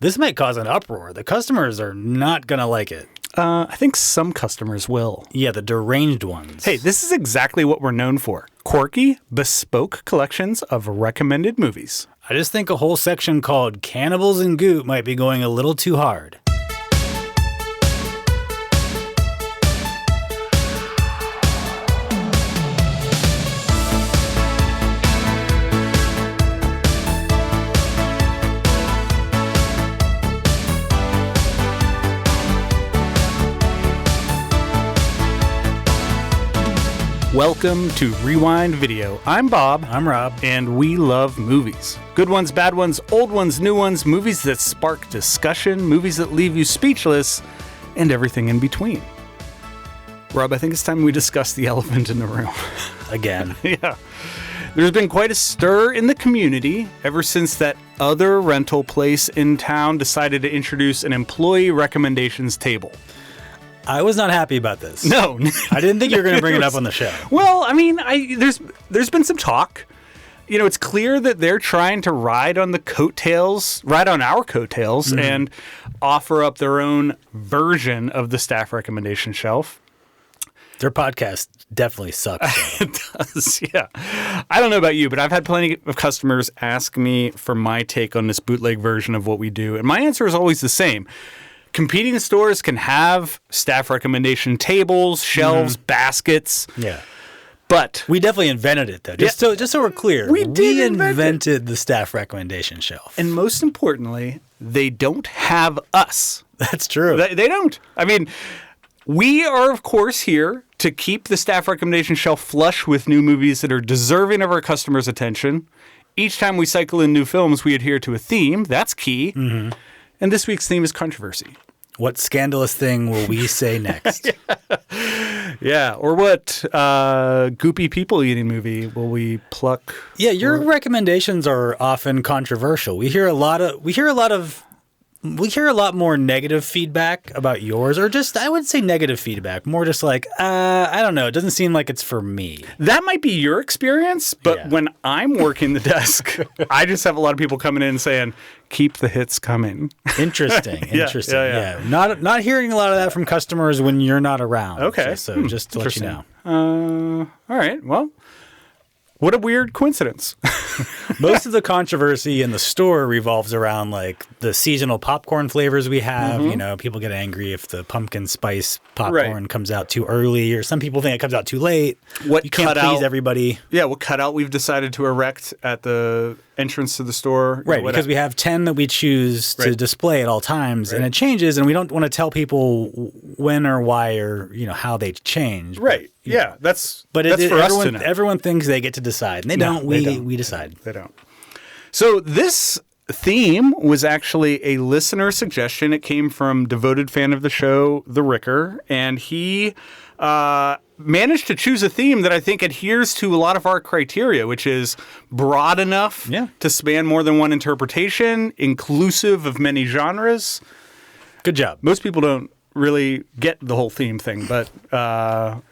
This might cause an uproar. The customers are not going to like it. I think some customers will. Yeah, the deranged ones. Hey, this is exactly what we're known for. Quirky, bespoke collections of recommended movies. I just think a whole section called Cannibals and Goop might be going a little too hard. Welcome to Rewind Video. I'm Bob. I'm Rob. And we love movies. Good ones, bad ones, old ones, new ones, movies that spark discussion, movies that leave you speechless, and everything in between. Rob, I think it's time we discuss the elephant in the room. Again. Yeah. There's been quite a stir in the community ever since that other rental place in town decided to introduce an employee recommendations table. I was not happy about this. No. I didn't think you were going to bring it up on the show. Well, I mean, there's been some talk. You know, it's clear that they're trying to ride on our coattails, and offer up their own version of the staff recommendation shelf. Their podcast definitely sucks. It does, yeah. I don't know about you, but I've had plenty of customers ask me for my take on this bootleg version of what we do, and my answer is always the same. Competing stores can have staff recommendation tables, shelves, baskets. Yeah. But we definitely invented it, though. Just so we're clear. We invented the staff recommendation shelf. And most importantly, they don't have us. That's true. They don't. I mean, we are, of course, here to keep the staff recommendation shelf flush with new movies that are deserving of our customers' attention. Each time we cycle in new films, we adhere to a theme. That's key. Mm-hmm. And this week's theme is controversy. What scandalous thing will we say next? Yeah. Or what goopy people eating movie will we pluck? Yeah, your recommendations are often controversial. We hear a lot more negative feedback about yours, or just, I would say negative feedback, more just like, I don't know, it doesn't seem like it's for me. That might be your experience, but when I'm working the desk, I just have a lot of people coming in and saying, keep the hits coming. Interesting. Yeah. Not hearing a lot of that from customers when you're not around. Okay. So just to let you know. All right. Well, what a weird coincidence. Most of the controversy in the store revolves around like the seasonal popcorn flavors we have. Mm-hmm. You know, people get angry if the pumpkin spice popcorn comes out too early, or some people think it comes out too late. You can't please everybody. Yeah, what cutout we've decided to erect at the entrance to the store. Right, because we have 10 that we choose to display at all times, and it changes, and we don't want to tell people when or why or how they change. Right. But, yeah, that's for us to know. Everyone thinks they get to decide, and they don't. We decide. They don't. So this theme was actually a listener suggestion. It came from devoted fan of the show, The Ricker, and he managed to choose a theme that I think adheres to a lot of our criteria, which is broad enough to span more than one interpretation, inclusive of many genres. Good job. Most people don't really get the whole theme thing, but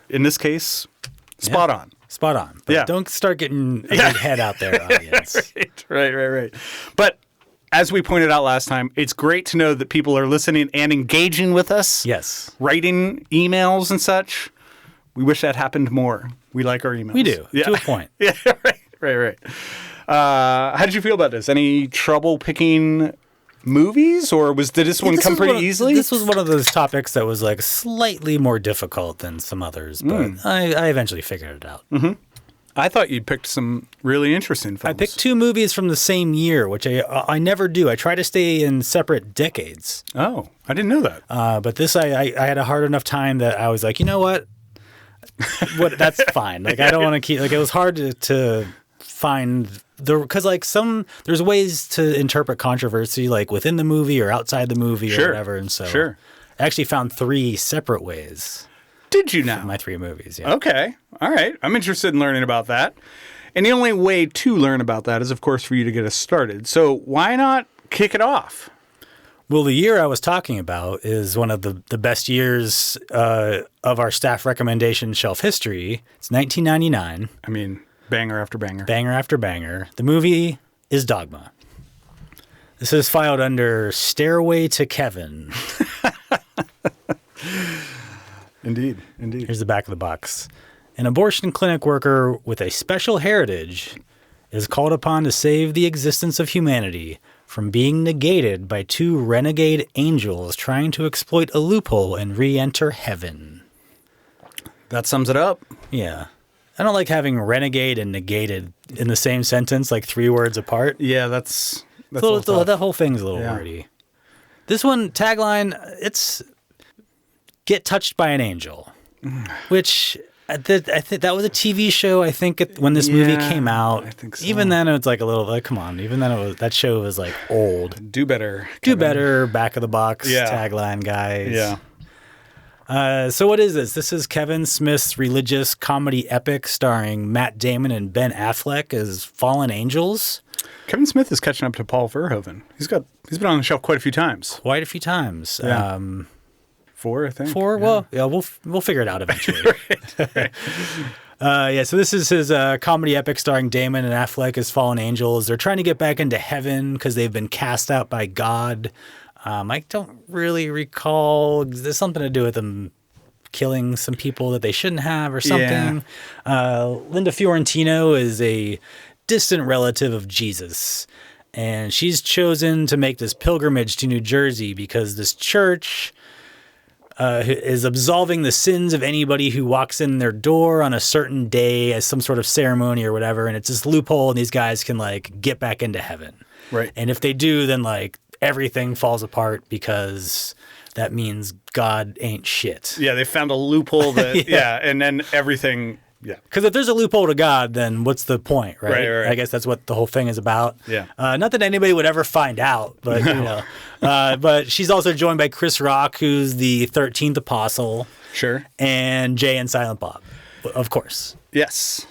in this case, spot on. Spot on. But don't start getting a big head out there, audience. Right. But as we pointed out last time, it's great to know that people are listening and engaging with us. Yes. Writing emails and such. We wish that happened more. We like our emails. We do, to a point. Yeah, right. How did you feel about this? Any trouble picking movies, or did this one come pretty easily? This was one of those topics that was like slightly more difficult than some others, but I eventually figured it out. Mm-hmm. I thought you'd picked some really interesting films. I picked 2 movies from the same year, which I never do. I try to stay in separate decades. Oh, I didn't know that. But this, I had a hard enough time that I was like, you know what? That's fine. Like, I don't want to keep, like, it was hard to find because like there's ways to interpret controversy like within the movie or outside the movie or whatever, and so I actually found 3 separate ways. Did you now? My 3 movies, yeah. Okay. All right. I'm interested in learning about that. And the only way to learn about that is, of course, for you to get us started. So why not kick it off? Well, the year I was talking about is one of the best years of our staff recommendation shelf history. It's 1999. I mean, banger after banger. Banger after banger. The movie is Dogma. This is filed under Stairway to Kevin. Indeed. Here's the back of the box. An abortion clinic worker with a special heritage is called upon to save the existence of humanity from being negated by two renegade angels trying to exploit a loophole and re-enter heaven. That sums it up. Yeah. I don't like having renegade and negated in the same sentence, like 3 words apart. Yeah, that's that whole thing's a little wordy. This one, tagline, it's get touched by an angel, which I think that was a TV show. I think when this movie came out, I think so. Even then it's like a little like, come on. Even then that show was like old. Do better. Do better. Back of the box Yeah. tagline, guys. Yeah. So what is this? This is Kevin Smith's religious comedy epic starring Matt Damon and Ben Affleck as fallen angels. Kevin Smith is catching up to Paul Verhoeven. He's been on the shelf quite a few times. Quite a few times. Yeah. 4, I think. 4? Yeah. Well, yeah, we'll figure it out eventually. Right. So this is his comedy epic starring Damon and Affleck as fallen angels. They're trying to get back into heaven because they've been cast out by God. I don't really recall. There's something to do with them killing some people that they shouldn't have or something. Linda Fiorentino is a distant relative of Jesus, and she's chosen to make this pilgrimage to New Jersey because this church is absolving the sins of anybody who walks in their door on a certain day as some sort of ceremony or whatever. And it's this loophole, and these guys can like get back into heaven. Right. And if they do, then like everything falls apart because that means God ain't shit. Yeah, they found a loophole that, and then everything, Because if there's a loophole to God, then what's the point, right? Right. I guess that's what the whole thing is about. Yeah. Not that anybody would ever find out, but you know. But she's also joined by Chris Rock, who's the 13th apostle. Sure. And Jay and Silent Bob, of course. Yes.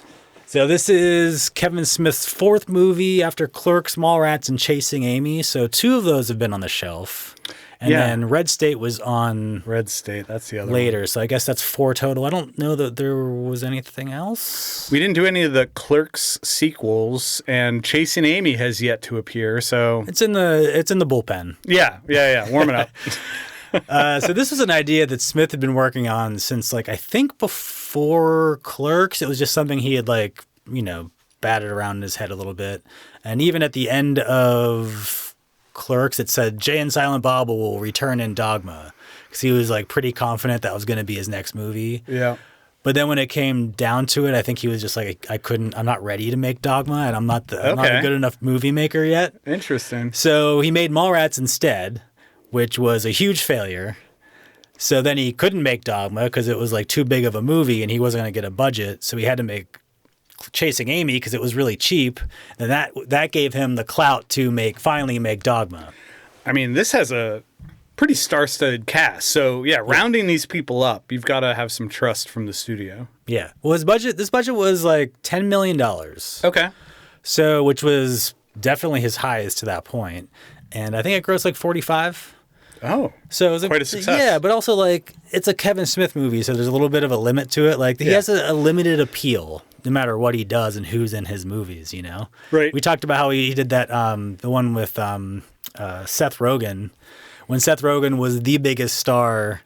So this is Kevin Smith's 4th movie after Clerks, Mallrats, and Chasing Amy. So 2 of those have been on the shelf. And then Red State was on Red State, that's the other later. one. So I guess that's 4 total. I don't know that there was anything else. We didn't do any of the Clerks sequels, and Chasing Amy has yet to appear, so... It's in the bullpen. Yeah. Warm it up. So this was an idea that Smith had been working on since, like, I think before Clerks. It was just something he had, like, you know, batted around in his head a little bit. And even at the end of Clerks, it said Jay and Silent Bob will return in Dogma, because he was like pretty confident that was going to be his next movie. Yeah. But then when it came down to it, I think he was just like, I'm not ready to make Dogma, and I'm not a good enough movie maker yet. Interesting. So he made Mallrats instead, which was a huge failure. So then he couldn't make Dogma because it was like too big of a movie and he wasn't going to get a budget. So he had to make Chasing Amy because it was really cheap. And that gave him the clout to finally make Dogma. I mean, this has a pretty star-studded cast. So, rounding these people up, you've got to have some trust from the studio. Yeah. Well, this budget was like $10 million. Okay. So, which was definitely his highest to that point. And I think it grossed like 45. Oh, So it was quite a success. Yeah, but also like it's a Kevin Smith movie, so there's a little bit of a limit to it. Like he has a limited appeal no matter what he does and who's in his movies, you know? Right. We talked about how he did that, the one with Seth Rogen, when Seth Rogen was the biggest star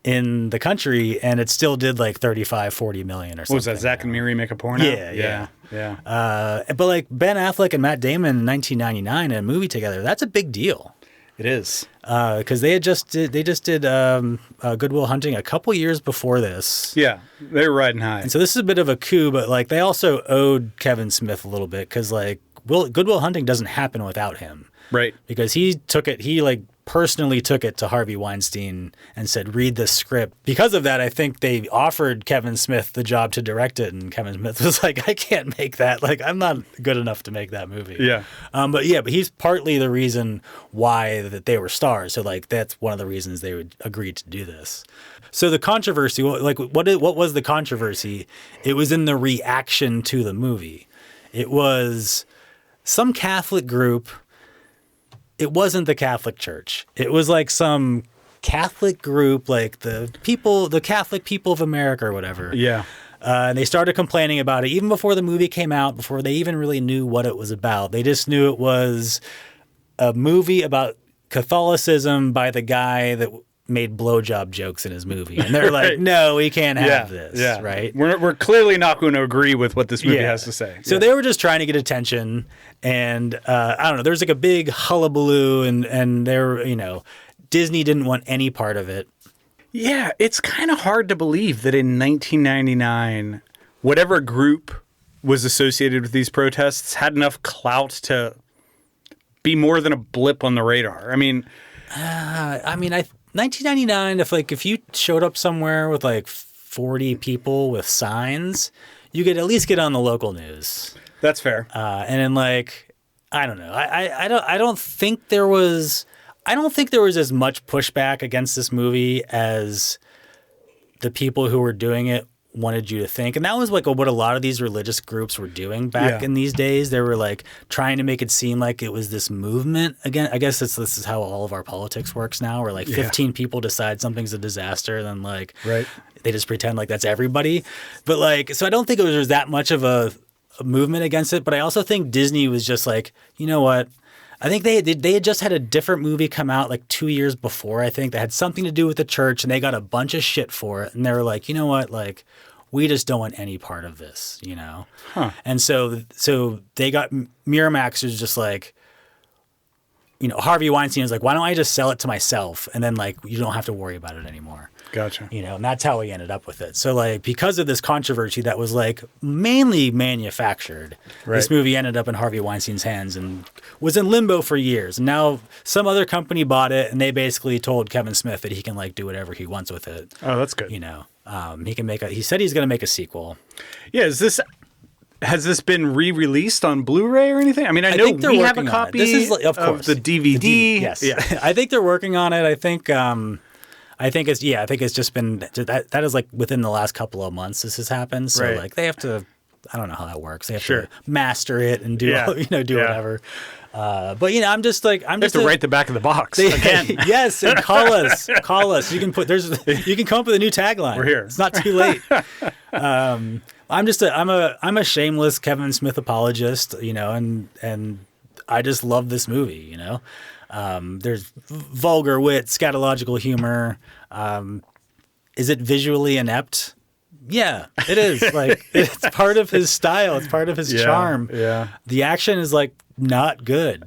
in the country, and it still did like 35, 40 million or something. What was that, Zach and Miri Make a Porno? Yeah. Yeah. But like Ben Affleck and Matt Damon in 1999 in a movie together, that's a big deal. It is. Because they just did Good Will Hunting a couple years before this. Yeah, they were riding high. And so this is a bit of a coup, but like they also owed Kevin Smith a little bit because like Good Will Hunting doesn't happen without him. Right. Because he like personally took it to Harvey Weinstein and said, read this script. Because of that, I think they offered Kevin Smith the job to direct it. And Kevin Smith was like, I can't make that. Like, I'm not good enough to make that movie. Yeah. But he's partly the reason why that they were stars. So like, that's one of the reasons they would agree to do this. So the controversy, like what was the controversy? It was in the reaction to the movie. It was some Catholic group. It wasn't the Catholic Church. It was like some Catholic group, like the Catholic People of America or whatever. Yeah. And they started complaining about it even before the movie came out, before they even really knew what it was about. They just knew it was a movie about Catholicism by the guy that made blowjob jokes in his movie. And they're like, no, we can't have this, right? We're clearly not going to agree with what this movie has to say. So they were just trying to get attention. And I don't know, there's like a big hullabaloo and they were, Disney didn't want any part of it. Yeah, it's kind of hard to believe that in 1999, whatever group was associated with these protests had enough clout to be more than a blip on the radar. I mean, 1999, if you showed up somewhere with like 40 people with signs, you could at least get on the local news. That's fair. And then I don't know. I don't think there was as much pushback against this movie as the people who were doing it wanted you to think. And that was like what a lot of these religious groups were doing back in these days. They were like trying to make it seem like it was this movement. Again, I guess this is how all of our politics works now, where like 15 people decide something's a disaster and then they just pretend like that's everybody. But so I don't think it was that much of a movement against it. But I also think Disney was just like, you know what? I think they had just had a different movie come out like 2 years before, I think, that had something to do with the church, and they got a bunch of shit for it. And they were like, you know what? We just don't want any part of this, Huh. And so they got Miramax was just like, Harvey Weinstein was like, why don't I just sell it to myself? And then you don't have to worry about it anymore. Gotcha. And that's how we ended up with it. So because of this controversy that was mainly manufactured, this movie ended up in Harvey Weinstein's hands and was in limbo for years. And now some other company bought it and they basically told Kevin Smith that he can do whatever he wants with it. Oh, that's good. He can he said he's going to make a sequel. Yeah. Has this been re-released on Blu-ray or anything? I mean, I know we have a copy of course. The DVD. Yes. Yeah. I think they're working on it. I think it's just been that is within the last couple of months this has happened. So they have to, I don't know how that works. They have to master it and do whatever. But I'm just have to write the back of the box again. Yes, and call us. You can come up with a new tagline. We're here. It's not too late. I'm a shameless Kevin Smith apologist, and I just love this movie, There's vulgar wit, scatological humor. Is it visually inept? Yeah, it is. It's part of his style. It's part of his charm. Yeah. The action is not good,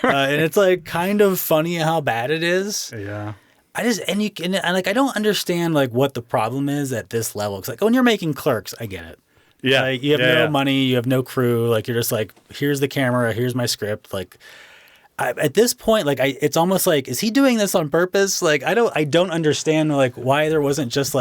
and it's kind of funny how bad it is. Yeah. I don't understand what the problem is at this level. Because when you're making Clerks, I get it. Yeah. You have no money, you have no crew. You're just here's the camera, here's my script. At this point, it's almost is he doing this on purpose? I don't understand why there wasn't just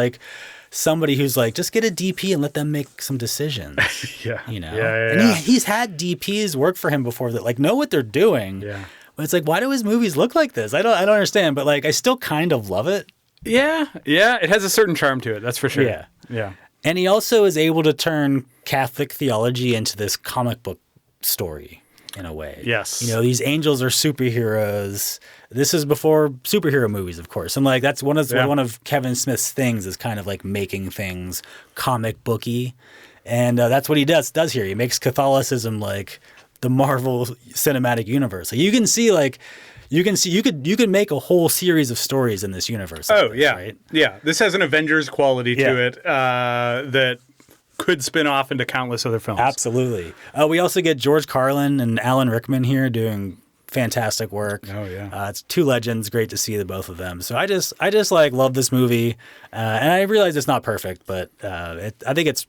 somebody who's just get a DP and let them make some decisions. Yeah. And he's had DPs work for him before that know what they're doing. Yeah. But it's why do his movies look like this? I don't understand, but I still kind of love it. Yeah. Yeah. It has a certain charm to it. That's for sure. Yeah. Yeah. And he also is able to turn Catholic theology into this comic book story in a way. Yes. These angels are superheroes. This is before superhero movies, of course. And that's one of Kevin Smith's things is kind of making things comic booky. And that's what he does here. He makes Catholicism the Marvel Cinematic Universe. You can see you could make a whole series of stories in this universe. Right? Yeah. This has an Avengers quality to it that could spin off into countless other films. Absolutely. We also get George Carlin and Alan Rickman here doing fantastic work. Oh yeah. It's two legends. Great to see the both of them. So I just love this movie, and I realize it's not perfect, but I think it's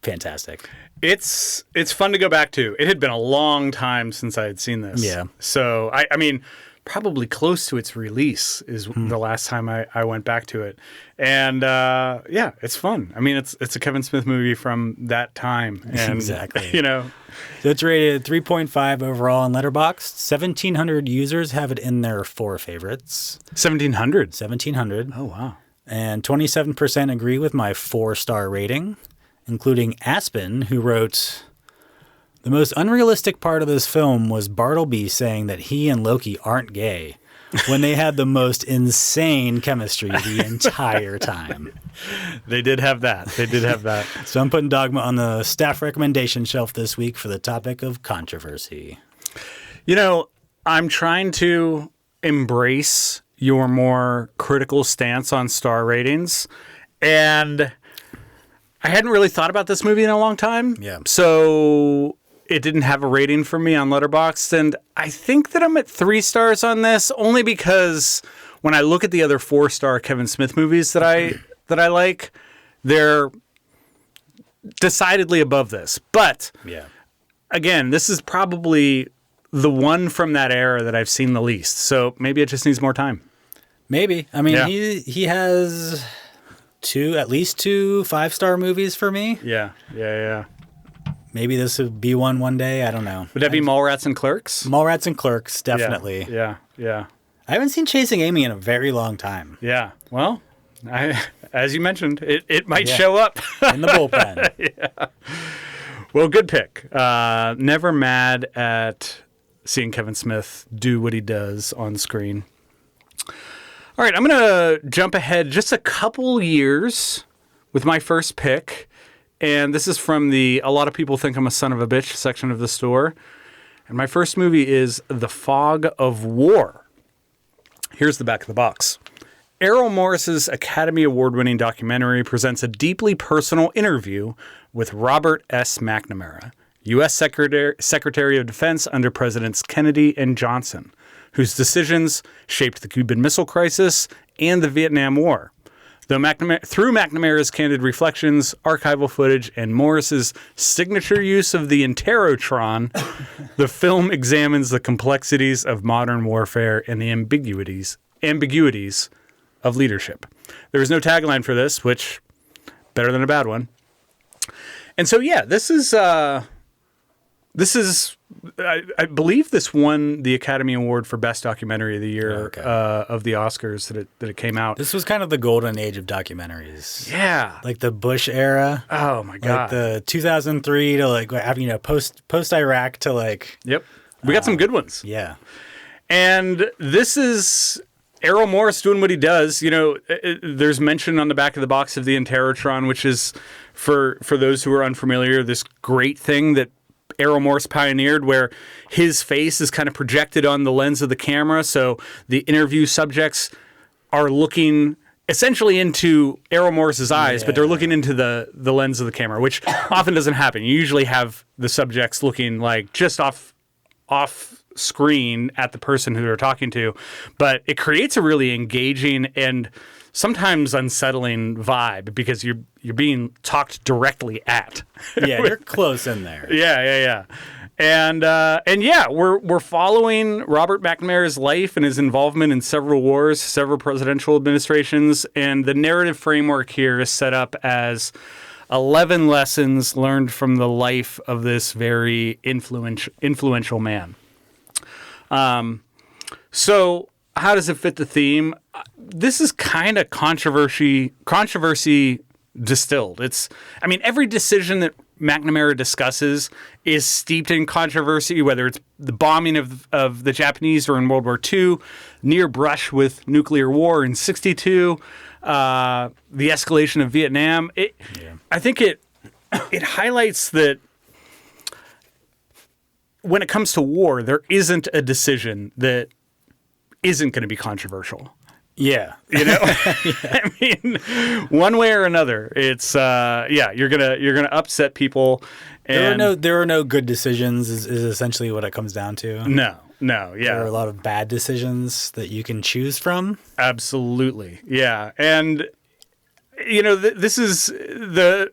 fantastic. It's fun to go back to. It had been a long time since I had seen this. Yeah. So I mean, probably close to its release is the last time I went back to it. And it's fun. I mean, it's a Kevin Smith movie from that time. And, exactly. So it's rated 3.5 overall on Letterboxd. 1,700 users have it in their 4 favorites. 1,700? 1,700. Oh, wow. And 27% agree with my 4-star rating, including Aspen, who wrote, "The most unrealistic part of this film was Bartleby saying that he and Loki aren't gay when they had the most insane chemistry the entire time." They did have that. So I'm putting Dogma on the staff recommendation shelf this week for the topic of controversy. I'm trying to embrace your more critical stance on star ratings. And I hadn't really thought about this movie in a long time. Yeah. So it didn't have a rating for me on Letterboxd. And I think that I'm at 3 stars on this only because when I look at the other 4-star Kevin Smith movies that I like, they're decidedly above this. But again, this is probably the one from that era that I've seen the least. So maybe it just needs more time. Maybe. I mean, he has at least 2 5-star movies for me. Yeah. Maybe this would be one day. I don't know. Would that be Mallrats and Clerks? Mallrats and Clerks, definitely. Yeah. I haven't seen Chasing Amy in a very long time. Yeah. Well, as you mentioned, it might show up. In the bullpen. Yeah. Well, good pick. Never mad at seeing Kevin Smith do what he does on screen. All right, I'm going to jump ahead just a couple years with my first pick. And this is from the A Lot of People Think I'm a Son of a Bitch section of the store. And my first movie is The Fog of War. Here's the back of the box. Errol Morris's Academy Award-winning documentary presents a deeply personal interview with Robert S. McNamara, U.S. Secretary of Defense under Presidents Kennedy and Johnson, whose decisions shaped the Cuban Missile Crisis and the Vietnam War. Through McNamara's candid reflections, archival footage, and Morris's signature use of the Interrotron, the film examines the complexities of modern warfare and the ambiguities of leadership. There is no tagline for this, which better than a bad one. And so, this is I believe this won the Academy Award for Best Documentary of the Year of the Oscars that it came out. This was kind of the golden age of documentaries. Yeah. Like the Bush era. Oh, my God. Like the 2003 to post-Iraq to like... Yep. We got some good ones. Yeah. And this is Errol Morris doing what he does. You know, there's mention on the back of the box of the Interrotron, which is, for those who are unfamiliar, this great thing that Errol Morris pioneered where his face is kind of projected on the lens of the camera. So the interview subjects are looking essentially into Errol Morris's eyes, but they're looking into the lens of the camera, which often doesn't happen. You usually have the subjects looking like just off screen at the person who they're talking to, but it creates a really engaging and sometimes unsettling vibe because you're being talked directly at. Yeah, you're close in there. Yeah. And we're following Robert McNamara's life and his involvement in several wars, several presidential administrations, and the narrative framework here is set up as 11 lessons learned from the life of this very influential man. So how does it fit the theme? This is kind of controversy distilled. Every decision that McNamara discusses is steeped in controversy, whether it's the bombing of the Japanese during World War II, near brush with nuclear war in 1962, the escalation of Vietnam. I think it highlights that when it comes to war, there isn't a decision that isn't going to be controversial. Yeah. You know, I mean, one way or another, it's you're gonna upset people. And there are no good decisions is essentially what it comes down to. No, yeah. There are a lot of bad decisions that you can choose from. Absolutely, yeah. And you know, this is the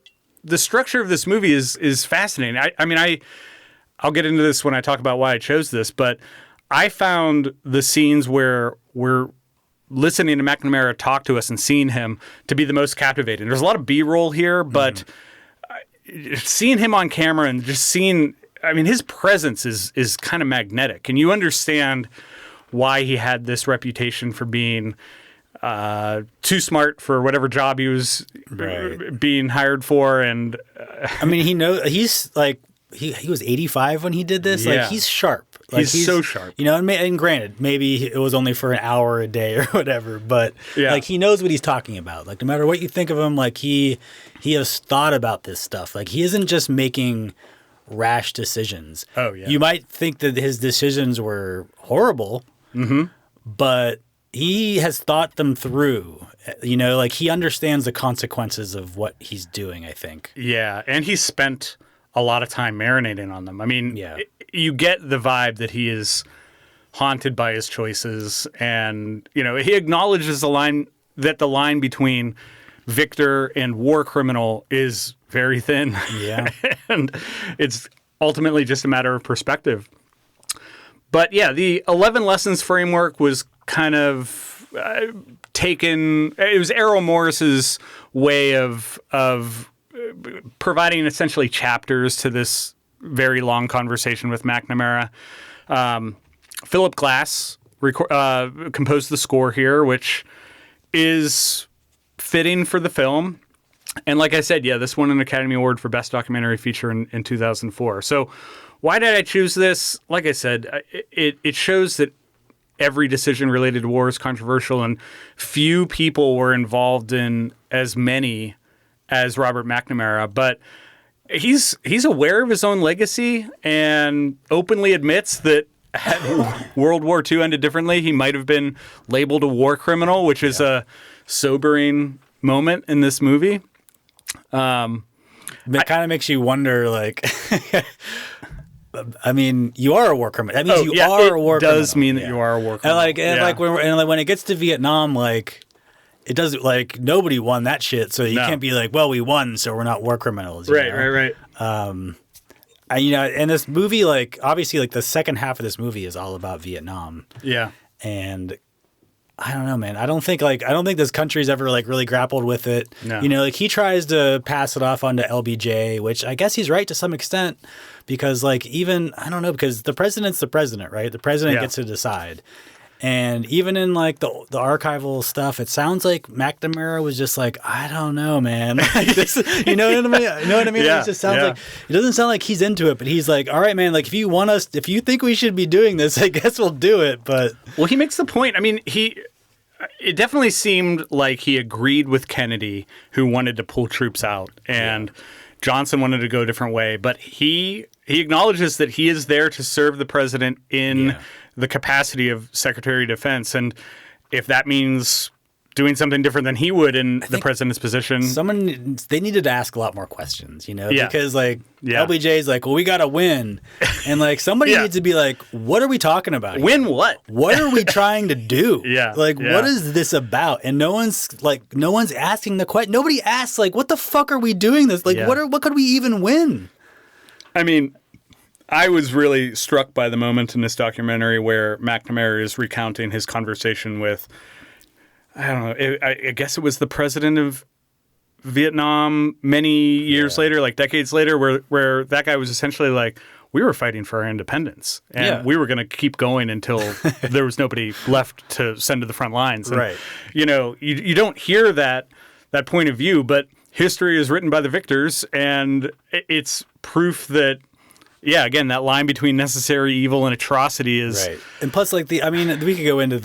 structure of this movie is fascinating. I'll get into this when I talk about why I chose this, but I found the scenes where we're listening to McNamara talk to us and seeing him to be the most captivating. There's a lot of B-roll here, but seeing him on camera and just seeing, his presence is kind of magnetic. And you understand why he had this reputation for being too smart for whatever job he was being hired for. And he's like, he was 85 when he did this. Yeah. Like, he's sharp. Like, he's so sharp. You know, and granted, maybe it was only for an hour a day or whatever, but like, he knows what he's talking about. Like, no matter what you think of him, like, he has thought about this stuff. Like, he isn't just making rash decisions. Oh, yeah. You might think that his decisions were horrible, but he has thought them through. You know, like he understands the consequences of what he's doing, I think. Yeah, and he spent a lot of time marinating on them. I mean, Yeah. You get the vibe that he is haunted by his choices, and you know, he acknowledges the line between victor and war criminal is very thin. Yeah. And it's ultimately just a matter of perspective. But yeah, the 11 lessons framework was kind of taken. It was Errol Morris's way of providing essentially chapters to this very long conversation with McNamara. Philip Glass composed the score here, which is fitting for the film. And like I said, yeah, this won an Academy Award for Best Documentary Feature in 2004. So why did I choose this? Like I said, it shows that every decision related to war is controversial, and few people were involved in as many as Robert McNamara. But he's aware of his own legacy and openly admits that had World War II ended differently, he might have been labeled a war criminal, which is a sobering moment in this movie. It kind of makes you wonder, like, I mean, you are a war criminal. That means you are a war criminal. It does mean that you are a war criminal. And when it gets to Vietnam, like, it doesn't, like, nobody won that shit, so you can't be like, well, we won, so we're not war criminals. Right. And this movie, like, obviously, like, the second half of this movie is all about Vietnam. Yeah. And I don't know, man. I don't think this country's ever, like, really grappled with it. No. You know, like, he tries to pass it off onto LBJ, which I guess he's right to some extent, because, like, even, I don't know, because the president's the president, right? The president gets to decide. And even in, like, the archival stuff, it sounds like McNamara was just like, I don't know, man. Like, this, you know what I mean? You know what I mean? Yeah, It just sounds like, it doesn't sound like he's into it, but he's like, all right, man, like, if you think we should be doing this, I guess we'll do it. But well, he makes the point. I mean, it definitely seemed like he agreed with Kennedy, who wanted to pull troops out, and Johnson wanted to go a different way. But he acknowledges that he is there to serve the president in the capacity of Secretary of Defense. And if that means doing something different than he would in the president's position. They needed to ask a lot more questions, you know, because like Yeah. LBJ's like, well, we got to win. And like somebody needs to be like, what are we talking about here? Win what? What are we trying to do? Like, Yeah. what is this about? And no one's asking the question. Nobody asks like, what the fuck are we doing this? Like, what could we even win? I mean, I was really struck by the moment in this documentary where McNamara is recounting his conversation with, I don't know, I guess it was the president of Vietnam many years later, like decades later, where that guy was essentially like, we were fighting for our independence and we were going to keep going until there was nobody left to send to the front lines. And, Right. you know, you don't hear that point of view, but history is written by the victors, and it's proof that, yeah, again, that line between necessary evil and atrocity is right. And plus, like we could go into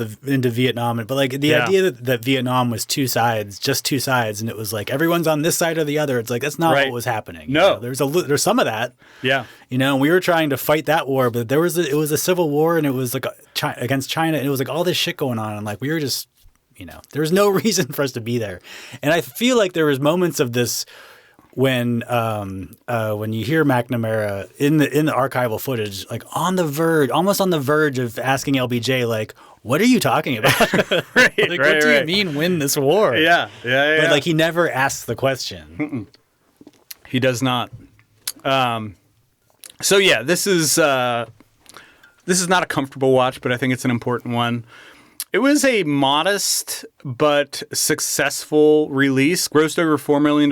Vietnam, but like the idea that Vietnam was just two sides, and it was like everyone's on this side or the other. It's like that's not what was happening. No, you know? There's some of that. Yeah, you know, and we were trying to fight that war, but it was a civil war, and it was like against China, and it was like all this shit going on, and like we were just, you know, there was no reason for us to be there, and I feel like there was moments of this. When you hear McNamara in the archival footage, like almost on the verge of asking LBJ, like, what are you talking about? What do you mean win this war? Yeah. But like he never asks the question. He does not. So yeah, this is not a comfortable watch, but I think it's an important one. It was a modest but successful release, grossed over $4 million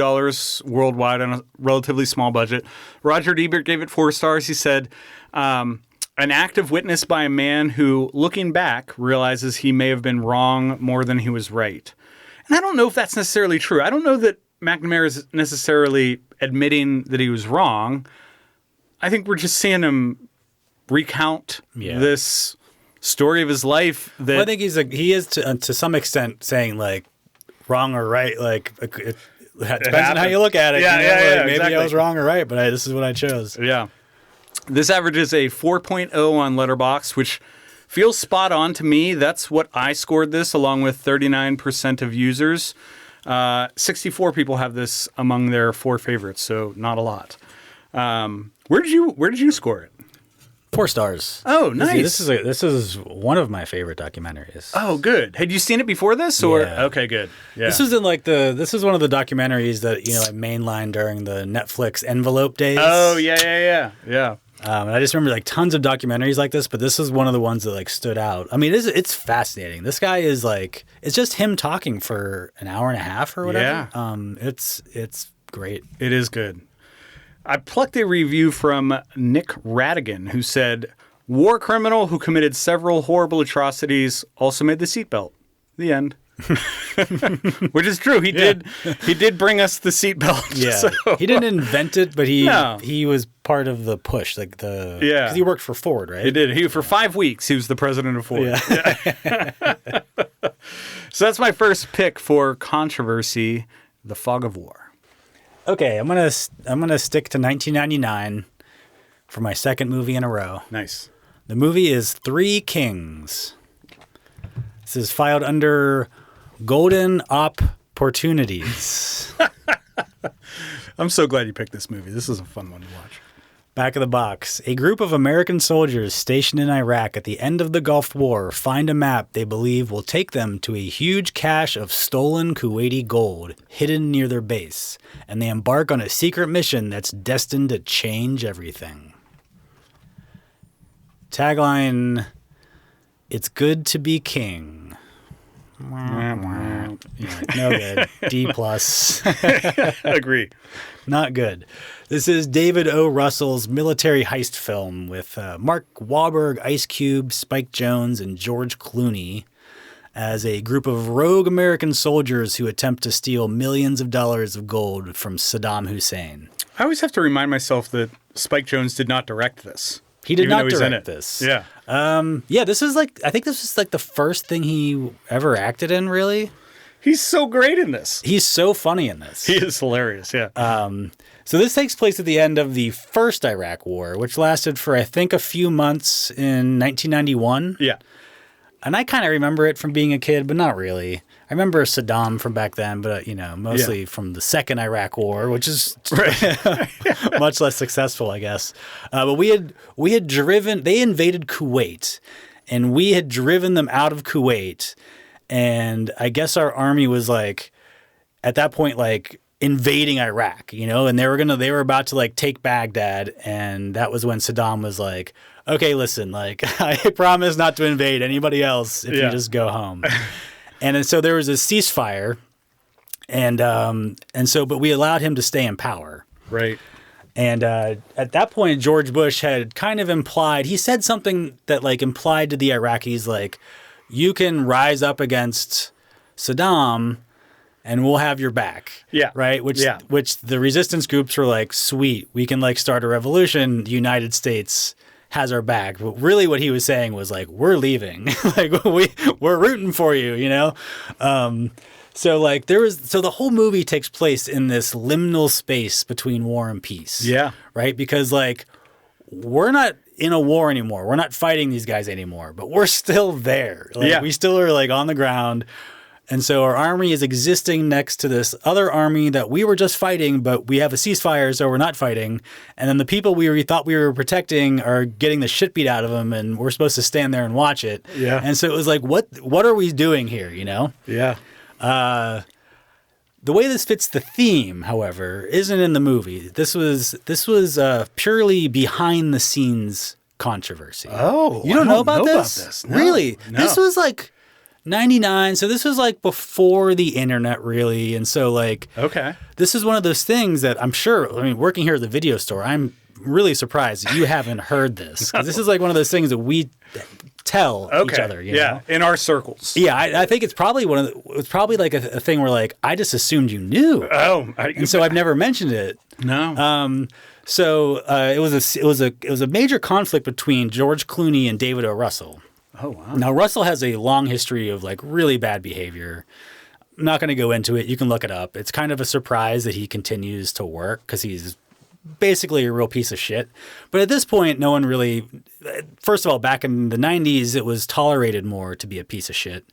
worldwide on a relatively small budget. Roger Ebert gave it 4 stars. He said, an active witness by a man who, looking back, realizes he may have been wrong more than he was right. And I don't know if that's necessarily true. I don't know that McNamara is necessarily admitting that he was wrong. I think we're just seeing him recount this story of his life. That I think he is to some extent saying like wrong or right. Like it depends on how you look at it. Yeah, you know? yeah, Maybe exactly. I was wrong or right, but this is what I chose. Yeah. This averages a 4.0 on Letterboxd, which feels spot on to me. That's what I scored this, along with 39% of users. 64 people have this among their 4 favorites, so not a lot. Where did you score it? 4 stars. Oh, nice. This is one of my favorite documentaries. Oh, good. Had you seen it before this, or Yeah. okay, good. Yeah. This is one of the documentaries that I mainlined during the Netflix envelope days. Oh, yeah. And I just remember like tons of documentaries like this, but this is one of the ones that like stood out. I mean, it's fascinating. This guy is like, it's just him talking for an hour and a half or whatever. Yeah. It's great. It is good. I plucked a review from Nick Radigan, who said, "War criminal who committed several horrible atrocities, also made the seatbelt." The end. Which is true. He did bring us the seatbelt. Yeah. So. He didn't invent it, but he was part of the push, like because he worked for Ford, right? He did. For 5 weeks, he was the president of Ford. Yeah. So that's my first pick for controversy, The Fog of War. Okay, I'm gonna stick to 1999 for my second movie in a row. Nice. The movie is Three Kings. This is filed under Golden Opportunities. I'm so glad you picked this movie. This is a fun one to watch. Back of the box. A group of American soldiers stationed in Iraq at the end of the Gulf War find a map they believe will take them to a huge cache of stolen Kuwaiti gold hidden near their base, and they embark on a secret mission that's destined to change everything. Tagline, "It's good to be king." Yeah, no good. D+. Agree. Not good. This is David O. Russell's military heist film with Mark Wahlberg, Ice Cube, Spike Jonze, and George Clooney as a group of rogue American soldiers who attempt to steal millions of dollars of gold from Saddam Hussein. I always have to remind myself that Spike Jonze did not direct this. He did even not though he's in direct it. this. Yeah. This is I think this is like the first thing he ever acted in, really. He's so great in this. He's so funny in this. He is hilarious, yeah. So this takes place at the end of the first Iraq War, which lasted for, I think, a few months in 1991. Yeah. And I kind of remember it from being a kid, but not really. I remember Saddam from back then, but, mostly from the second Iraq War, which is much less successful, I guess. But we had driven, they invaded Kuwait, and we had driven them out of Kuwait. And I guess our army was like, at that point, like invading Iraq, and they were about to like take Baghdad. And that was when Saddam was like, okay, listen, like I promise not to invade anybody else if you just go home. And so there was a ceasefire. But we allowed him to stay in power. Right. And at that point, George Bush had kind of implied, he said something that like implied to the Iraqis, like, you can rise up against Saddam and we'll have your back. Yeah. Right? Which the resistance groups were like, sweet, we can like start a revolution. The United States has our back. But really what he was saying was like, we're leaving. Like we're rooting for you, So the whole movie takes place in this liminal space between war and peace. Yeah. Right? Because like we're not in a war anymore. We're not fighting these guys anymore, but we're still there. We still are like on the ground. And so our army is existing next to this other army that we were just fighting, but we have a ceasefire, so we're not fighting. And then the people we thought we were protecting are getting the shit beat out of them, and we're supposed to stand there and watch it. Yeah. And so it was like, what are we doing here, Yeah. The way this fits the theme, however, isn't in the movie. This was purely behind the scenes controversy. Oh, you don't know about this? No, really? no. This was like 99, so this was like before the internet, really. And so like, okay, this is one of those things that I'm sure, working here at the video store, I'm really surprised that you haven't heard this. 'Cause this is like one of those things that we tell each other. You know? In our circles. Yeah, I think it's probably it's probably like a thing where like, I just assumed you knew. Oh. And so I've never mentioned it. No. It was a major conflict between George Clooney and David O. Russell. Oh, wow. Now, Russell has a long history of like really bad behavior. I'm not going to go into it. You can look it up. It's kind of a surprise that he continues to work because he's basically a real piece of shit. But at this point, no one really. First of all, back in the 90s, it was tolerated more to be a piece of shit.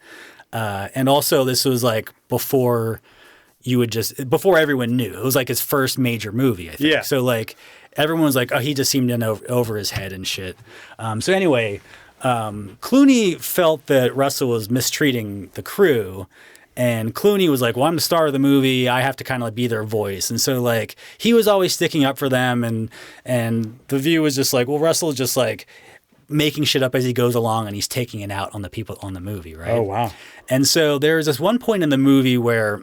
And also, this was like before everyone knew. It was like his first major movie, I think. Yeah. So like everyone was like, oh, he just seemed to know over his head and shit. So anyway, Clooney felt that Russell was mistreating the crew. And Clooney was like, well, I'm the star of the movie. I have to kind of like be their voice. And so like he was always sticking up for them. And the View was just like, well, Russell's just like making shit up as he goes along and he's taking it out on the people on the movie, right? Oh, wow. And so there's this one point in the movie where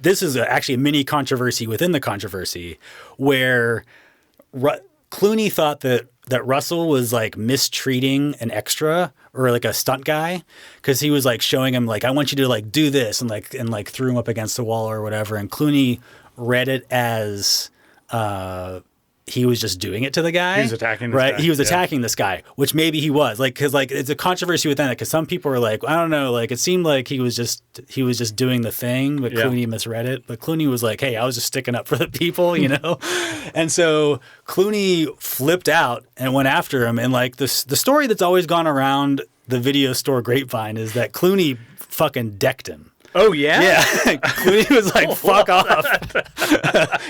this is actually a mini controversy within the controversy where Clooney thought that Russell was like mistreating an extra or like a stunt guy because he was like showing him like, I want you to like do this and like threw him up against the wall or whatever. And Clooney read it as he was just doing it to the guy. He was attacking this guy. He was attacking this guy, which maybe he was like, cause like it's a controversy within it. Cause some people are like, I don't know, like it seemed like he was just doing the thing, but Clooney misread it. But Clooney was like, hey, I was just sticking up for the people, you know? And so Clooney flipped out and went after him. And like the story that's always gone around the video store grapevine is that Clooney fucking decked him. Oh, yeah? Yeah. Clooney was like, fuck off.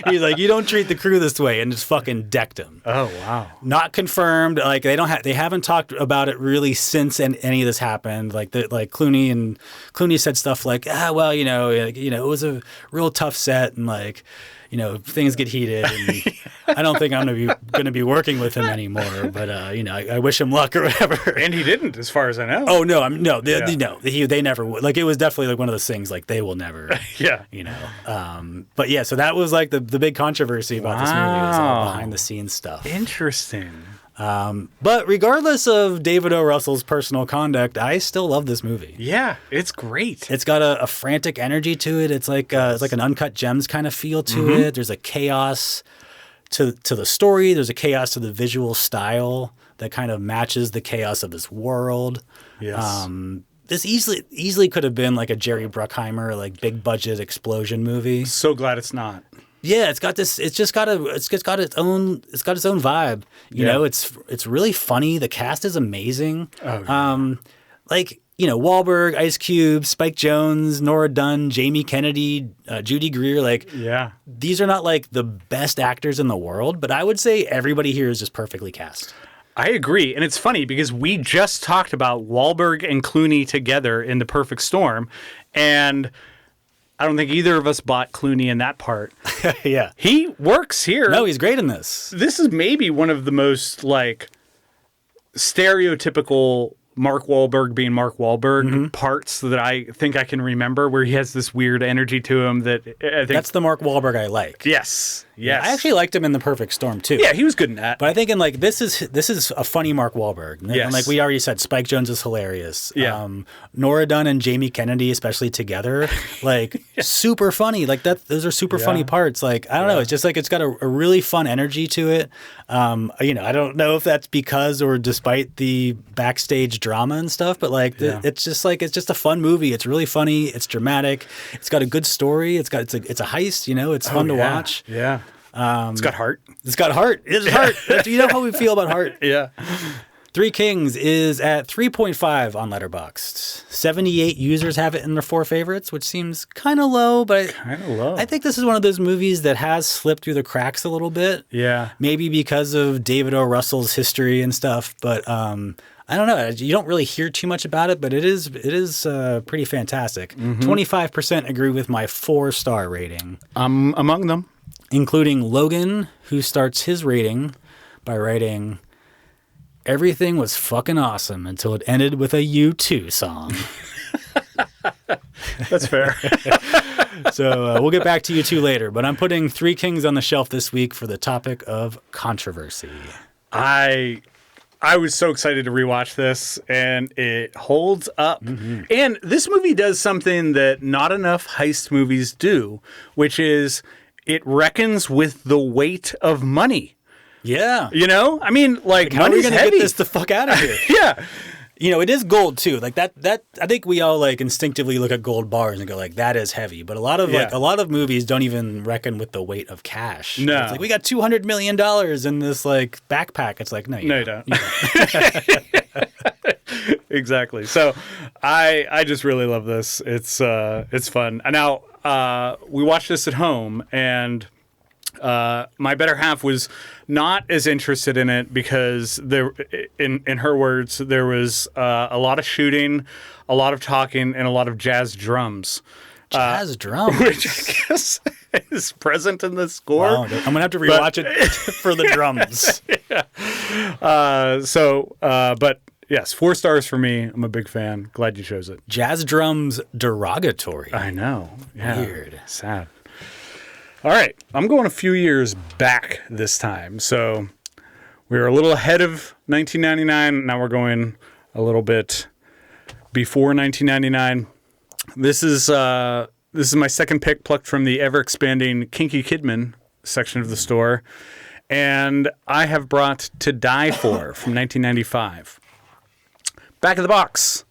He's like, you don't treat the crew this way, and just fucking decked him. Oh, wow. Not confirmed. Like they haven't talked about it really since any of this happened. Like Clooney said stuff like, well, you know, it was a real tough set and like, you know, things get heated and I don't think I'm going to be working with him anymore, but you know, I wish him luck or whatever. And he didn't, as far as I know. Oh no, they never would. Like it was definitely like one of those things like they will never. Yeah. You know. But yeah, so that was like the big controversy about this movie was all behind the scenes stuff. Interesting. But regardless of David O. Russell's personal conduct, I still love this movie. Yeah, it's great. It's got a frantic energy to it. It's like an Uncut Gems kind of feel to it. There's a chaos to the story. There's a chaos to the visual style that kind of matches the chaos of this world. Yes. This easily could have been like a Jerry Bruckheimer like big budget explosion movie. So glad it's not. Yeah, it's got its own vibe. You know, it's really funny. The cast is amazing. Oh, yeah. Like, you know, Wahlberg, Ice Cube, Spike Jonze, Nora Dunn, Jamie Kennedy, Judy Greer, like these are not like the best actors in the world, but I would say everybody here is just perfectly cast. I agree. And it's funny because we just talked about Wahlberg and Clooney together in The Perfect Storm, and I don't think either of us bought Clooney in that part. Yeah. He works here. No, he's great in this. This is maybe one of the most like stereotypical Mark Wahlberg being Mark Wahlberg parts that I think I can remember, where he has this weird energy to him that I think... That's the Mark Wahlberg I like. Yes. I actually liked him in The Perfect Storm too. Yeah, he was good in that. But I think in like this is a funny Mark Wahlberg. Yes. And like we already said, Spike Jonze is hilarious. Yeah. Nora Dunn and Jamie Kennedy, especially together, like super funny. Like those are super funny parts. Like I don't know, it's just like it's got a really fun energy to it. You know, I don't know if that's because or despite the backstage drama and stuff, but like it's just a fun movie. It's really funny. It's dramatic. It's got a good story. It's a heist. You know, it's fun to watch. Yeah. It's got heart. It's got heart. It's heart. You know how we feel about heart. Yeah. Three Kings is at 3.5 on Letterboxd. 78 users have it in their 4 favorites, which seems kind of low, but I think this is one of those movies that has slipped through the cracks a little bit. Yeah. Maybe because of David O. Russell's history and stuff, but I don't know. You don't really hear too much about it, but it is pretty fantastic. 25% agree with my 4-star rating. I'm among them. Including Logan, who starts his rating by writing, "Everything was fucking awesome until it ended with a U2 song." That's fair. So we'll get back to U2 later, but I'm putting Three Kings on the shelf this week for the topic of controversy. I was so excited to rewatch this, and it holds up. And this movie does something that not enough heist movies do, which is it reckons with the weight of money. Yeah. You know? I mean, like how are we money's going to heavy. get this the fuck out of here? Yeah. it is gold too. Like that I think we all like instinctively look at gold bars and go like, that is heavy. But a lot of movies don't even reckon with the weight of cash. No. It's like, we got $200 million in this like backpack. It's like, no, you don't. Exactly. So I just really love this. It's fun. And now we watched this at home, and my better half was not as interested in it because there, in her words, there was a lot of shooting, a lot of talking, and a lot of jazz drums. Jazz drums, which I guess is present in the score. Wow, I'm gonna have to rewatch it for the drums. But yes, 4 stars for me. I'm a big fan. Glad you chose it. Jazz drums derogatory. I know. Yeah. Weird. Sad. All right. I'm going a few years back this time. So we were a little ahead of 1999. Now we're going a little bit before 1999. This is my second pick, plucked from the ever-expanding Kinky Kidman section of the store. And I have brought To Die For from 1995. Back of the box.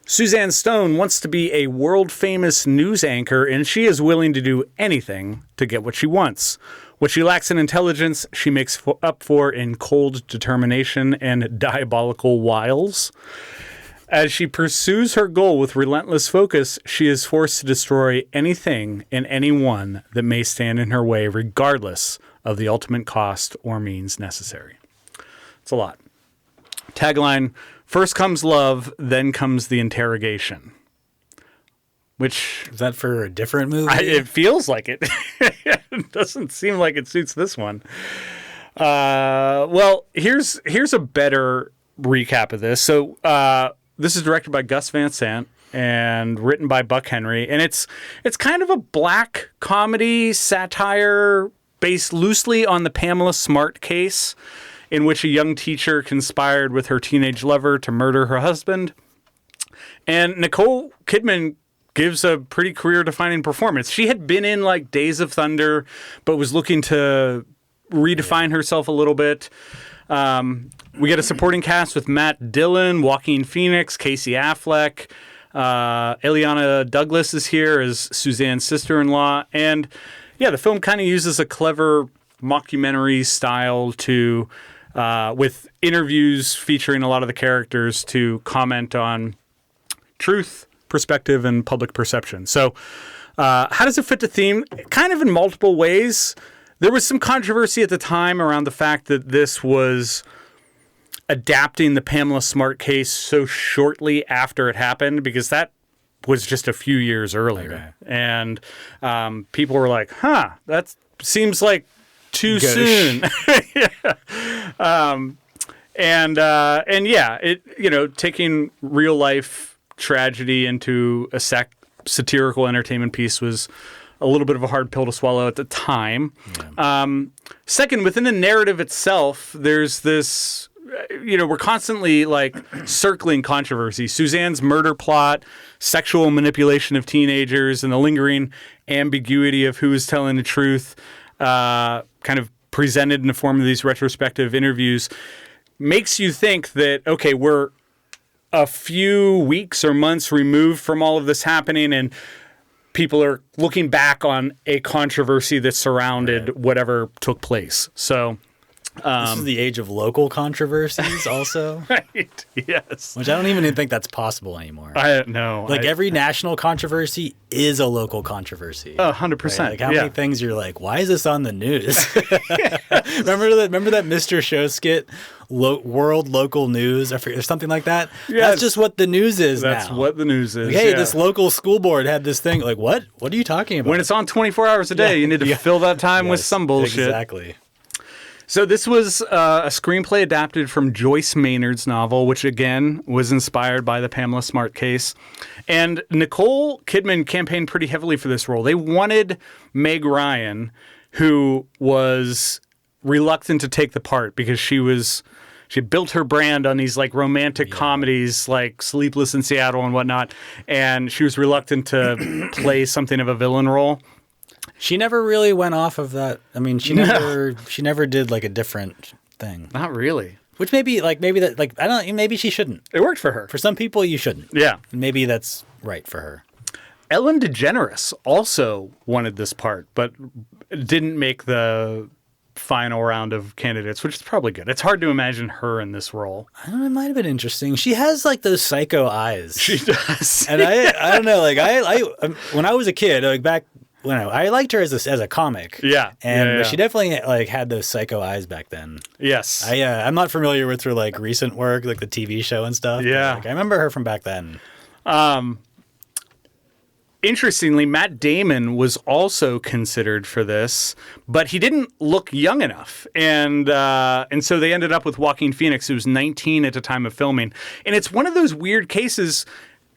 Suzanne Stone wants to be a world-famous news anchor, and she is willing to do anything to get what she wants. What she lacks in intelligence, she makes up for in cold determination and diabolical wiles. As she pursues her goal with relentless focus, she is forced to destroy anything and anyone that may stand in her way, regardless of the ultimate cost or means necessary. It's a lot. Tagline: first comes love, then comes the interrogation. Which... Is that for a different movie? It feels like it. It doesn't seem like it suits this one. Well, here's a better recap of this. So this is directed by Gus Van Sant and written by Buck Henry. And it's kind of a black comedy satire based loosely on the Pamela Smart case, in which a young teacher conspired with her teenage lover to murder her husband. And Nicole Kidman gives a pretty career-defining performance. She had been in like Days of Thunder, but was looking to redefine herself a little bit. We get a supporting cast with Matt Dillon, Joaquin Phoenix, Casey Affleck. Eliana Douglas is here as Suzanne's sister-in-law. And yeah, the film kind of uses a clever mockumentary style to... with interviews featuring a lot of the characters to comment on truth, perspective, and public perception. So how does it fit the theme? Kind of in multiple ways. There was some controversy at the time around the fact that this was adapting the Pamela Smart case so shortly after it happened, because that was just a few years earlier. Okay. And people were like, that seems like too soon. Taking real life tragedy into a satirical entertainment piece was a little bit of a hard pill to swallow at the time. Yeah. Second, within the narrative itself, there's this, we're constantly like circling controversy. Suzanne's murder plot, sexual manipulation of teenagers, and the lingering ambiguity of who is telling the truth, kind of presented in the form of these retrospective interviews, makes you think that, okay, we're a few weeks or months removed from all of this happening, and people are looking back on a controversy that surrounded whatever took place. So this is the age of local controversies also. Right, yes. Which I don't even think that's possible anymore. I know. Every national controversy is a local controversy. 100%. Right? Like how many things you're like, why is this on the news? Remember that Mr. Show skit, World Local News, or something like that? Yes. That's just what the news is now. That's what the news is. Like, hey, this local school board had this thing. Like, what? What are you talking about? When it's on 24 hours a day, you need to fill that time with some bullshit. Exactly. So this was a screenplay adapted from Joyce Maynard's novel, which again was inspired by the Pamela Smart case. And Nicole Kidman campaigned pretty heavily for this role. They wanted Meg Ryan, who was reluctant to take the part because she built her brand on these like romantic comedies like Sleepless in Seattle and whatnot, and she was reluctant to play something of a villain role. She never really went off of that. I mean, she never did like a different thing. Not really. Which maybe I don't know, maybe she shouldn't. It worked for her. For some people, you shouldn't. Yeah. Maybe that's right for her. Ellen DeGeneres also wanted this part, but didn't make the final round of candidates, which is probably good. It's hard to imagine her in this role. I don't know, it might have been interesting. She has like those psycho eyes. She does. And I don't know, like I when I was a kid, like back when I liked her as a comic. Yeah. And she definitely like had those psycho eyes back then. Yes. I'm not familiar with her like recent work, like the TV show and stuff. Yeah. But, like, I remember her from back then. Interestingly, Matt Damon was also considered for this, but he didn't look young enough, and so they ended up with Joaquin Phoenix, who was 19 at the time of filming. And it's one of those weird cases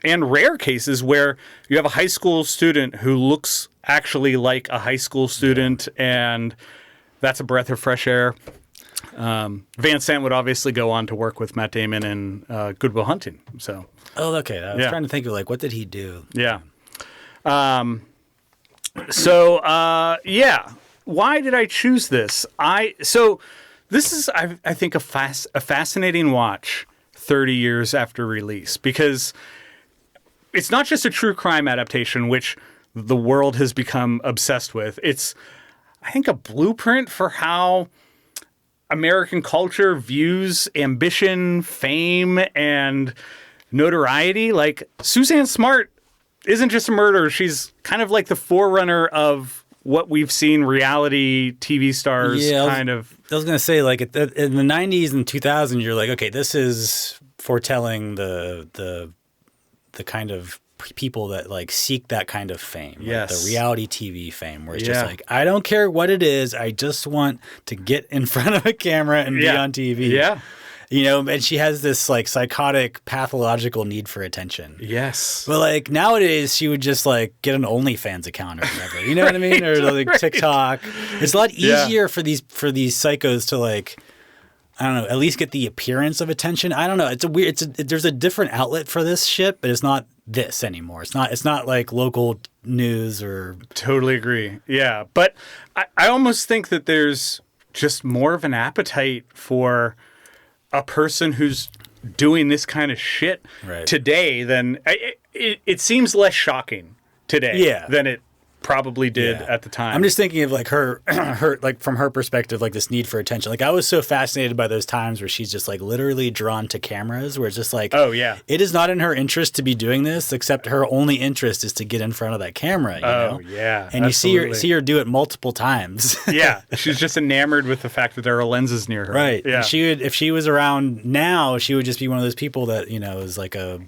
and rare cases where you have a high school student who looks actually like a high school student, and that's a breath of fresh air. Van Sant would obviously go on to work with Matt Damon in Good Will Hunting. So, okay. I was trying to think of like what did he do? Yeah. Why did I choose this? This is, I think, a fascinating watch 30 years after release, because it's not just a true crime adaptation, which the world has become obsessed with. It's, I think, a blueprint for how American culture views ambition, fame, and notoriety. Like, Suzanne Smart isn't just a murderer. She's kind of like the forerunner of what we've seen reality TV stars kind of. I was going to say, like, in the 90s and 2000s, you're like, okay, this is foretelling the kind of people that, like, seek that kind of fame. Yes. Like the reality TV fame, where it's just like, I don't care what it is. I just want to get in front of a camera and be on TV. Yeah. You know, and she has this like psychotic, pathological need for attention. Yes. But like nowadays, she would just like get an OnlyFans account or whatever. You know what I mean? Or like TikTok. It's a lot easier for these psychos to like, I don't know, at least get the appearance of attention. I don't know. It's a weird. There's a different outlet for this shit, but it's not this anymore. It's not like local news or. Totally agree. Yeah, but I almost think that there's just more of an appetite for a person who's doing this kind of shit today than it seems less shocking today than it probably did at the time. I'm just thinking of like her like from her perspective, like this need for attention. Like I was so fascinated by those times where she's just like literally drawn to cameras, where it's just like, oh yeah, it is not in her interest to be doing this, except her only interest is to get in front of that camera. You know? Yeah, and absolutely. you see her do it multiple times. Yeah, she's just enamored with the fact that there are lenses near her. Right. Yeah. And if she was around now, she would just be one of those people that is like a,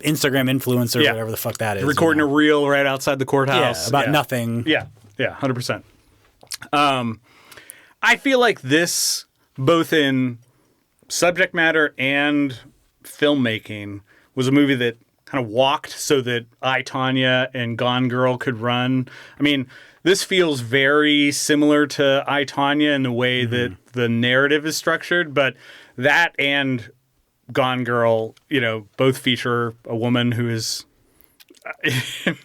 Instagram influencer, or whatever the fuck that is. Recording a reel right outside the courthouse. About nothing. Yeah, 100%. I feel like this, both in subject matter and filmmaking, was a movie that kind of walked so that I, Tonya and Gone Girl could run. I mean, this feels very similar to I, Tonya in the way that the narrative is structured, but that and Gone Girl, both feature a woman who is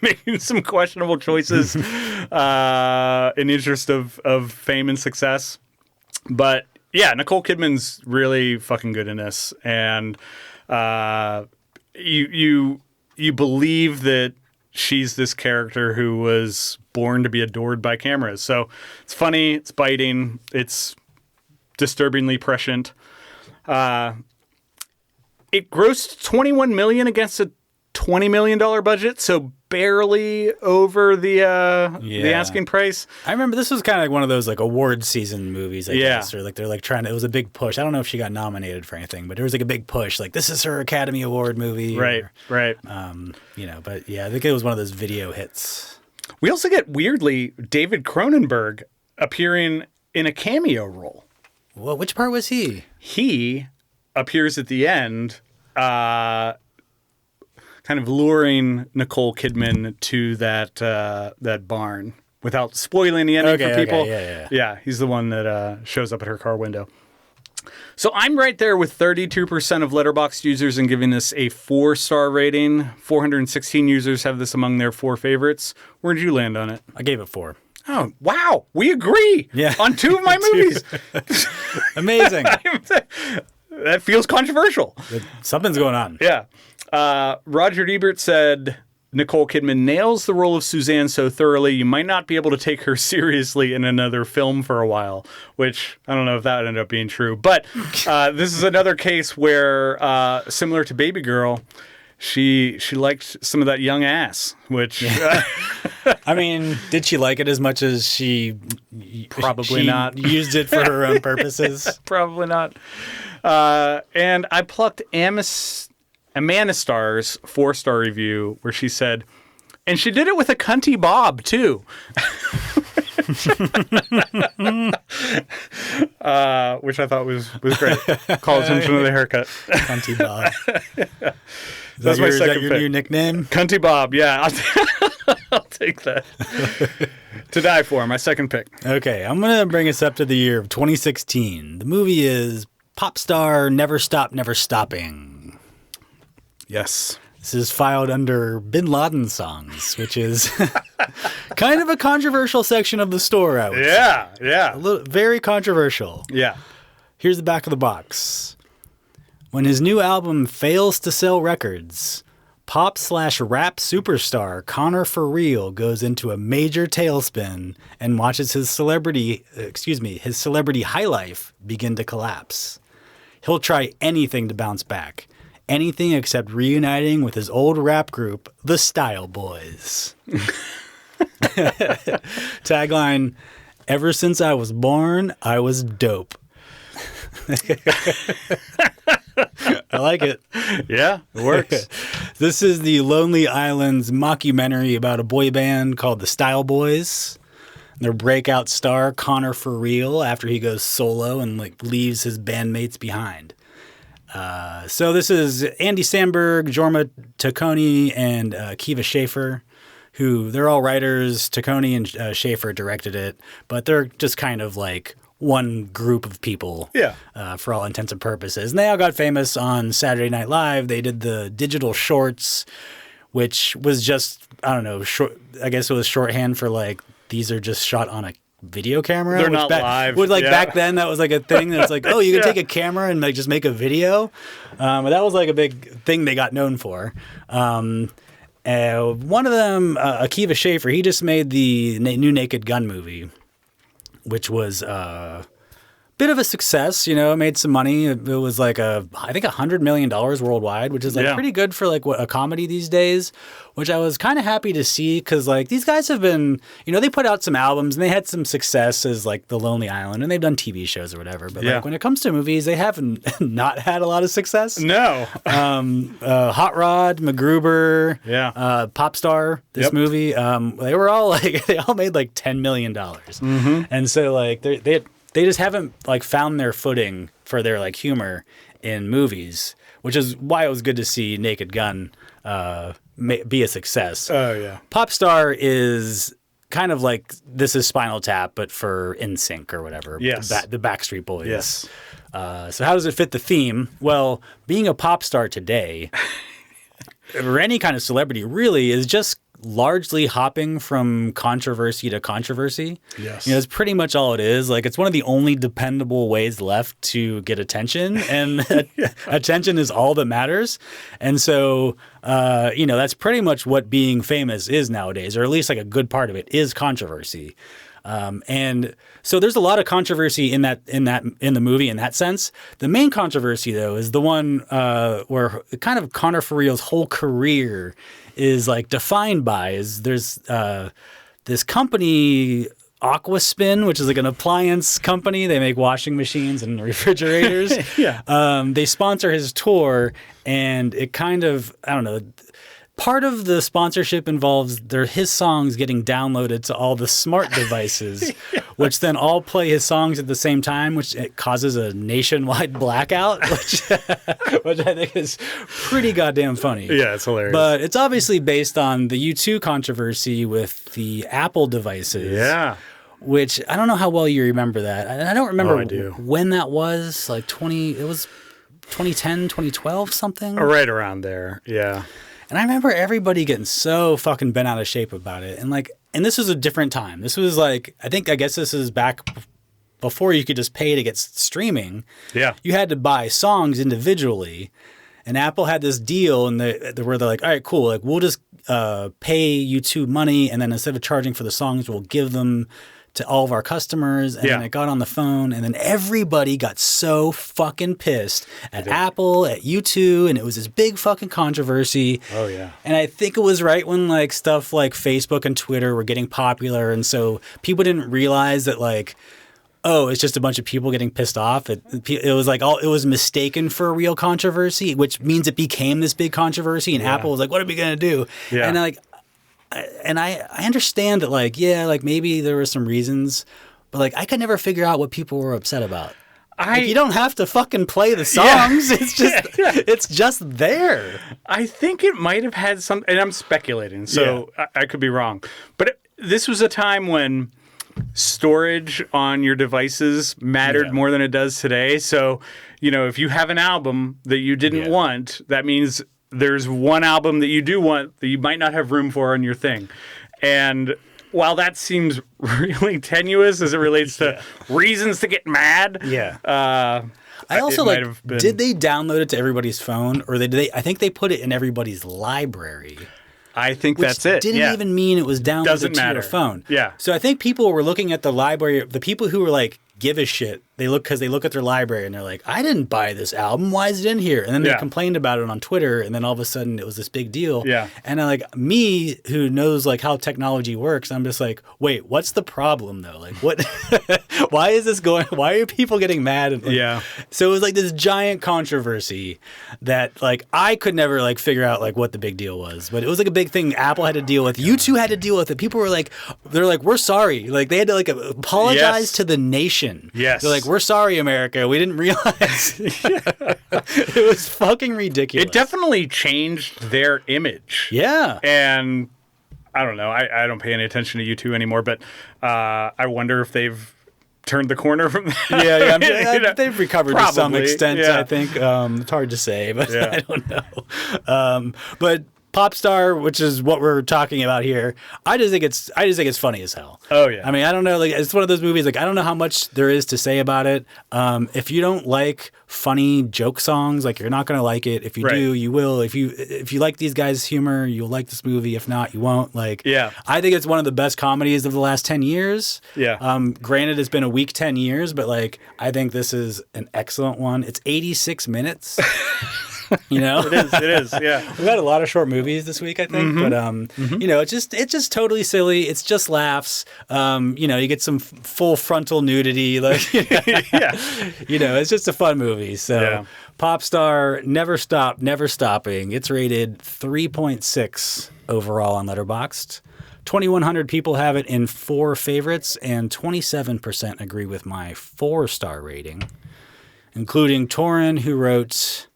making some questionable choices in interest of fame and success. But yeah, Nicole Kidman's really fucking good in this, and you believe that she's this character who was born to be adored by cameras. So it's funny, it's biting, it's disturbingly prescient. It grossed $21 million against a $20 million budget, so barely over the asking price. I remember this was kind of like one of those like award season movies, I guess, or like they're like trying to. It was a big push. I don't know if she got nominated for anything, but there was like a big push. Like this is her Academy Award movie, right? But yeah, I think it was one of those video hits. We also get weirdly David Cronenberg appearing in a cameo role. Well, which part was he? He appears at the end, kind of luring Nicole Kidman to that barn without spoiling the ending for people. Yeah, he's the one that shows up at her car window. So I'm right there with 32% of Letterboxd users and giving this a 4-star rating. 416 users have this among their 4 favorites. Where did you land on it? I gave it 4. Oh, wow. We agree on 2 of my movies. Amazing. That feels controversial. Something's going on. Yeah. Roger Ebert said, Nicole Kidman nails the role of Suzanne so thoroughly, you might not be able to take her seriously in another film for a while, which I don't know if that ended up being true. But this is another case where, similar to Baby Girl, she liked some of that young ass, which... I mean, did she like it as much as she Probably not. used it for her own purposes? Probably not. And I plucked Amanastar's 4-star review where she said, and she did it with a cunty bob, too. Which I thought was great. Call attention to the haircut. Cunty Bob. That's my second your pick. new nickname? Cunty Bob, yeah. I'll take that. To die for, my second pick. Okay, I'm going to bring us up to the year of 2016. The movie is Popstar, Never Stop, Never Stopping. Yes. This is filed under Bin Laden songs, which is kind of a controversial section of the store, I would say. Yeah. Very controversial. Yeah. Here's the back of the box. When his new album fails to sell records, pop/rap superstar Connor For Real goes into a major tailspin and watches his celebrity high life begin to collapse. He'll try anything to bounce back. Anything except reuniting with his old rap group, the Style Boys. Tagline, ever since I was born, I was dope. I like it. Yeah, it works. This is the Lonely Island's mockumentary about a boy band called the Style Boys. Their breakout star, Connor For Real, after he goes solo and leaves his bandmates behind. So this is Andy Samberg, Jorma Taccone, and Kiva Schaffer, who they're all writers. Taccone and Schaffer directed it, but they're just kind of like one group of people for all intents and purposes. And they all got famous on Saturday Night Live. They did the digital shorts, which was just, I don't know, I guess it was shorthand for like, these are just shot on a video camera. They're not live. Back then, that was like a thing. That's like, oh, you can take a camera and just make a video. That was like a big thing they got known for. One of them, Akiva Schaffer, he just made the new Naked Gun movie, which was a bit of a success. You know, it made some money. It was like I think $100 million worldwide, which is like pretty good for like a comedy these days, which I was kind of happy to see because like these guys have been, you know, they put out some albums and they had some success as like The Lonely Island and they've done TV shows or whatever. But like when it comes to movies, they haven't not had a lot of success. No. Hot Rod, MacGruber, Popstar, this movie, they were all like, they all made like $10 million. Mm-hmm. And so like they just haven't like found their footing for their like humor in movies, which is why it was good to see Naked Gun be a success. Oh yeah, Popstar is kind of like This Is Spinal Tap, but for NSYNC or whatever. Yes, the Backstreet Boys. Yes. So how does it fit the theme? Well, being a pop star today, or any kind of celebrity, really is just largely hopping from controversy to controversy. Yes. You know, it's pretty much all it is. Like, it's one of the only dependable ways left to get attention, and attention is all that matters. And so, you know, that's pretty much what being famous is nowadays, or at least like a good part of it is controversy. And so there's a lot of controversy in the movie in that sense. The main controversy, though, is the one where kind of Connor For Real's whole career is like defined by there's this company, Aquaspin, which is like an appliance company. They make washing machines and refrigerators. They sponsor his tour, and it kind of, I don't know, part of the sponsorship involves his songs getting downloaded to all the smart devices, which then all play his songs at the same time, which it causes a nationwide blackout, which I think is pretty goddamn funny. Yeah, it's hilarious. But it's obviously based on the U2 controversy with the Apple devices. Yeah. Which I don't know how well you remember that. I don't remember do. when that was, like it was 2010, 2012, something? Right around there, yeah. And I remember everybody getting so fucking bent out of shape about it. And like, and this was a different time. This was like, I guess this is back before you could just pay to get streaming. Yeah. You had to buy songs individually. And Apple had this deal and where they're like, all right, cool. Like, we'll just pay U2 money. And then instead of charging for the songs, we'll give them to all of our customers. And then it got on the phone. And then everybody got so fucking pissed at Apple, at U2. And it was this big fucking controversy. Oh, yeah. And I think it was right when like stuff like Facebook and Twitter were getting popular. And so people didn't realize that like, oh, it's just a bunch of people getting pissed off. It was like it was mistaken for a real controversy, which means it became this big controversy. And Apple was like, "What are we gonna do?" Yeah. And I understand that like like maybe there were some reasons, but like I could never figure out what people were upset about. Like, you don't have to fucking play the songs. It's just it's just there. I think it might have had some, and I'm speculating, so I could be wrong. But this was a time when storage on your devices mattered more than it does today. So, if you have an album that you didn't want, that means there's one album that you do want that you might not have room for on your thing. And while that seems really tenuous as it relates to reasons to get mad, I also did they download it to everybody's phone, or I think they put it in everybody's library. I think that's it. Didn't even mean it was downloaded to your phone. Yeah. So I think people were looking at the library. The people who were like, give a shit. They look at their library and they're like, I didn't buy this album. Why is it in here? And then they complained about it on Twitter. And then all of a sudden it was this big deal. Yeah. And me who knows like how technology works, I'm just like, wait, what's the problem though? Like what, why is this going, why are people getting mad? And, so it was like this giant controversy that like I could never like figure out like what the big deal was, but it was like a big thing Apple had to deal with. U2 had to deal with it. People were like, they're like, we're sorry. Like they had to like apologize to the nation. Yes. They're like, we're sorry, America. We didn't realize. It was fucking ridiculous. It definitely changed their image. Yeah. And I don't know. I don't pay any attention to U2 anymore, but I wonder if they've turned the corner from that. Yeah. They've recovered to some extent, I think. It's hard to say, but I don't know. But Popstar, which is what we're talking about here, I just think it's funny as hell. Oh yeah. I mean, I don't know, like it's one of those movies like I don't know how much there is to say about it. If you don't like funny joke songs, like you're not going to like it. If you do, you will. If you like these guys' humor, you'll like this movie. If not, you won't. Like I think it's one of the best comedies of the last 10 years. Yeah. Granted it's been a weak 10 years, but like I think this is an excellent one. It's 86 minutes. It is. Yeah. We've had a lot of short movies this week, I think, but it's just totally silly. It's just laughs. You get some full frontal nudity, like it's just a fun movie. So Popstar, never stop, never stopping. It's rated 3.6 overall on Letterboxd. 2,100 people have it in 4 favorites, and 27% agree with my 4-star rating, including Torin, who wrote,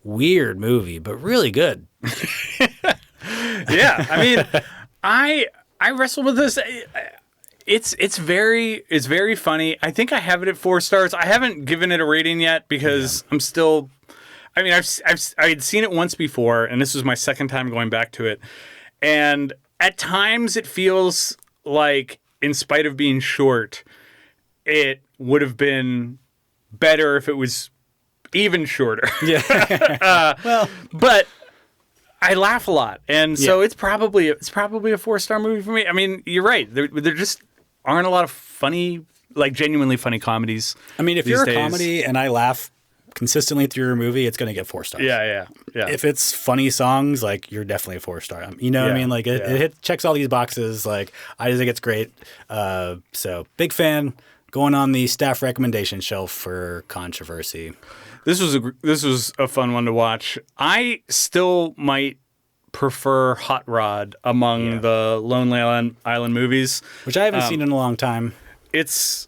weird movie, but really good. Yeah, I mean, I wrestle with this. It's very funny. I think I have it at 4 stars. I haven't given it a rating yet because I'm still. I mean, I had seen it once before, and this was my second time going back to it. And at times, it feels like, in spite of being short, it would have been better if it was even shorter. But I laugh a lot, and so it's probably a 4-star movie for me. I mean, you're right. There just aren't a lot of funny, like genuinely funny comedies. I mean, if you're a comedy and I laugh consistently through your movie, it's going to get 4 stars. Yeah. If it's funny songs, like you're definitely a 4-star. You know what I mean? Like it checks all these boxes. Like I just think it's great. So big fan. Going on the staff recommendation shelf for controversy. This was a fun one to watch. I still might prefer Hot Rod among the Lonely Island movies, which I haven't seen in a long time. It's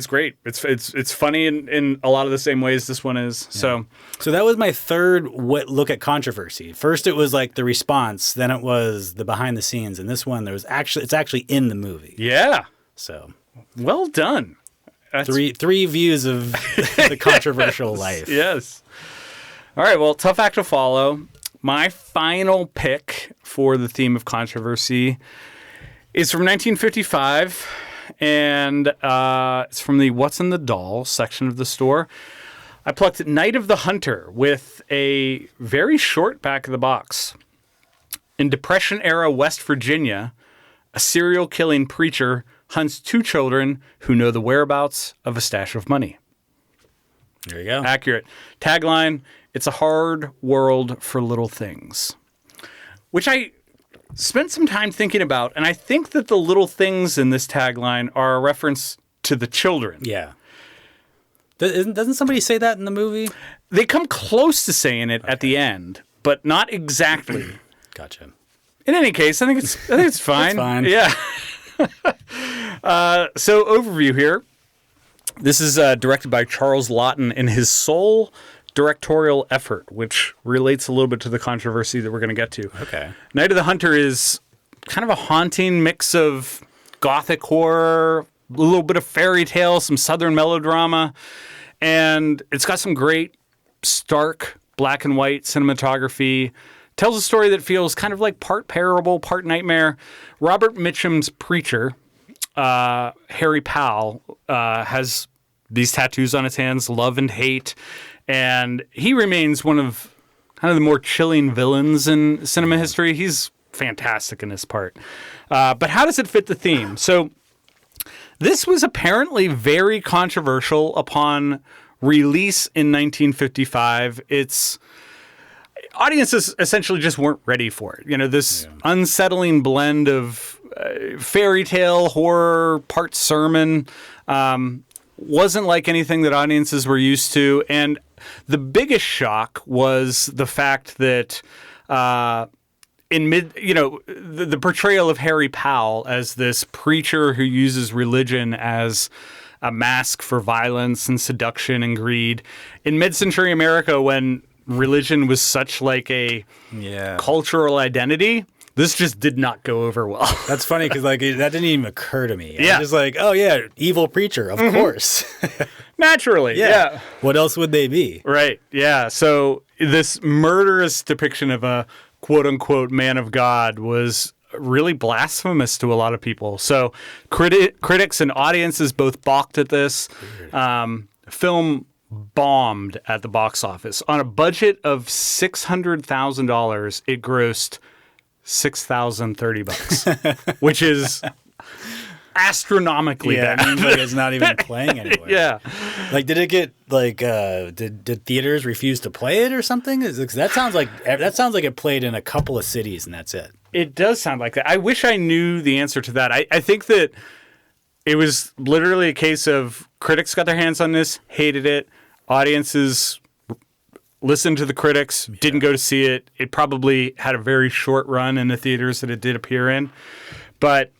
great. It's funny in a lot of the same ways this one is. So that was my third look at controversy. First, it was like the response. Then it was the behind the scenes. And this one, it's actually in the movie. Yeah. So well done. That's... Three views of the controversial life. Yes. All right. Well, tough act to follow. My final pick for the theme of controversy It's from 1955, and it's from the What's in the Doll section of the store. I plucked Night of the Hunter with a very short back of the box. In Depression-era West Virginia, a serial-killing preacher hunts two children who know the whereabouts of a stash of money. There you go. Accurate. Tagline, it's a hard world for little things. Which I spent some time thinking about, and I think that the little things in this tagline are a reference to the children. Yeah. Doesn't somebody say that in the movie? They come close to saying it at the end, but not exactly. Gotcha. In any case, I think it's fine. It's fine. Yeah. So overview here. This is directed by Charles Laughton in his sole directorial effort, which relates a little bit to the controversy that we're going to get to. Okay. Night of the Hunter is kind of a haunting mix of gothic horror, a little bit of fairy tale, some southern melodrama, and it's got some great stark black and white cinematography. Tells a story that feels kind of like part parable, part nightmare. Robert Mitchum's preacher, Harry Powell, has these tattoos on his hands, love and hate, and he remains one of kind of the more chilling villains in cinema history. He's fantastic in this part. But how does it fit the theme? So this was apparently very controversial upon release in 1955. Audiences essentially just weren't ready for it. You know, this unsettling blend of fairy tale, horror, part sermon, wasn't like anything that audiences were used to. And the biggest shock was the fact that the portrayal of Harry Powell as this preacher who uses religion as a mask for violence and seduction and greed in mid-century America, when religion was such like a cultural identity, this just did not go over well. That's funny because that didn't even occur to me. Yeah. I was just like, oh yeah, evil preacher, of course. Naturally, yeah. What else would they be? Right, yeah. So this murderous depiction of a quote-unquote man of God was really blasphemous to a lot of people. So critics and audiences both balked at this. Film bombed at the box office. On a budget of $600,000, it grossed $6,030, which is astronomically bad. It means like it's not even playing anywhere. Yeah. Like, did it get like did theaters refuse to play it or something? That sounds like it played in a couple of cities and that's it. It does sound like that. I wish I knew the answer to that. I think that it was literally a case of critics got their hands on this, hated it. Audiences listened to the critics, didn't go to see it. It probably had a very short run in the theaters that it did appear in. But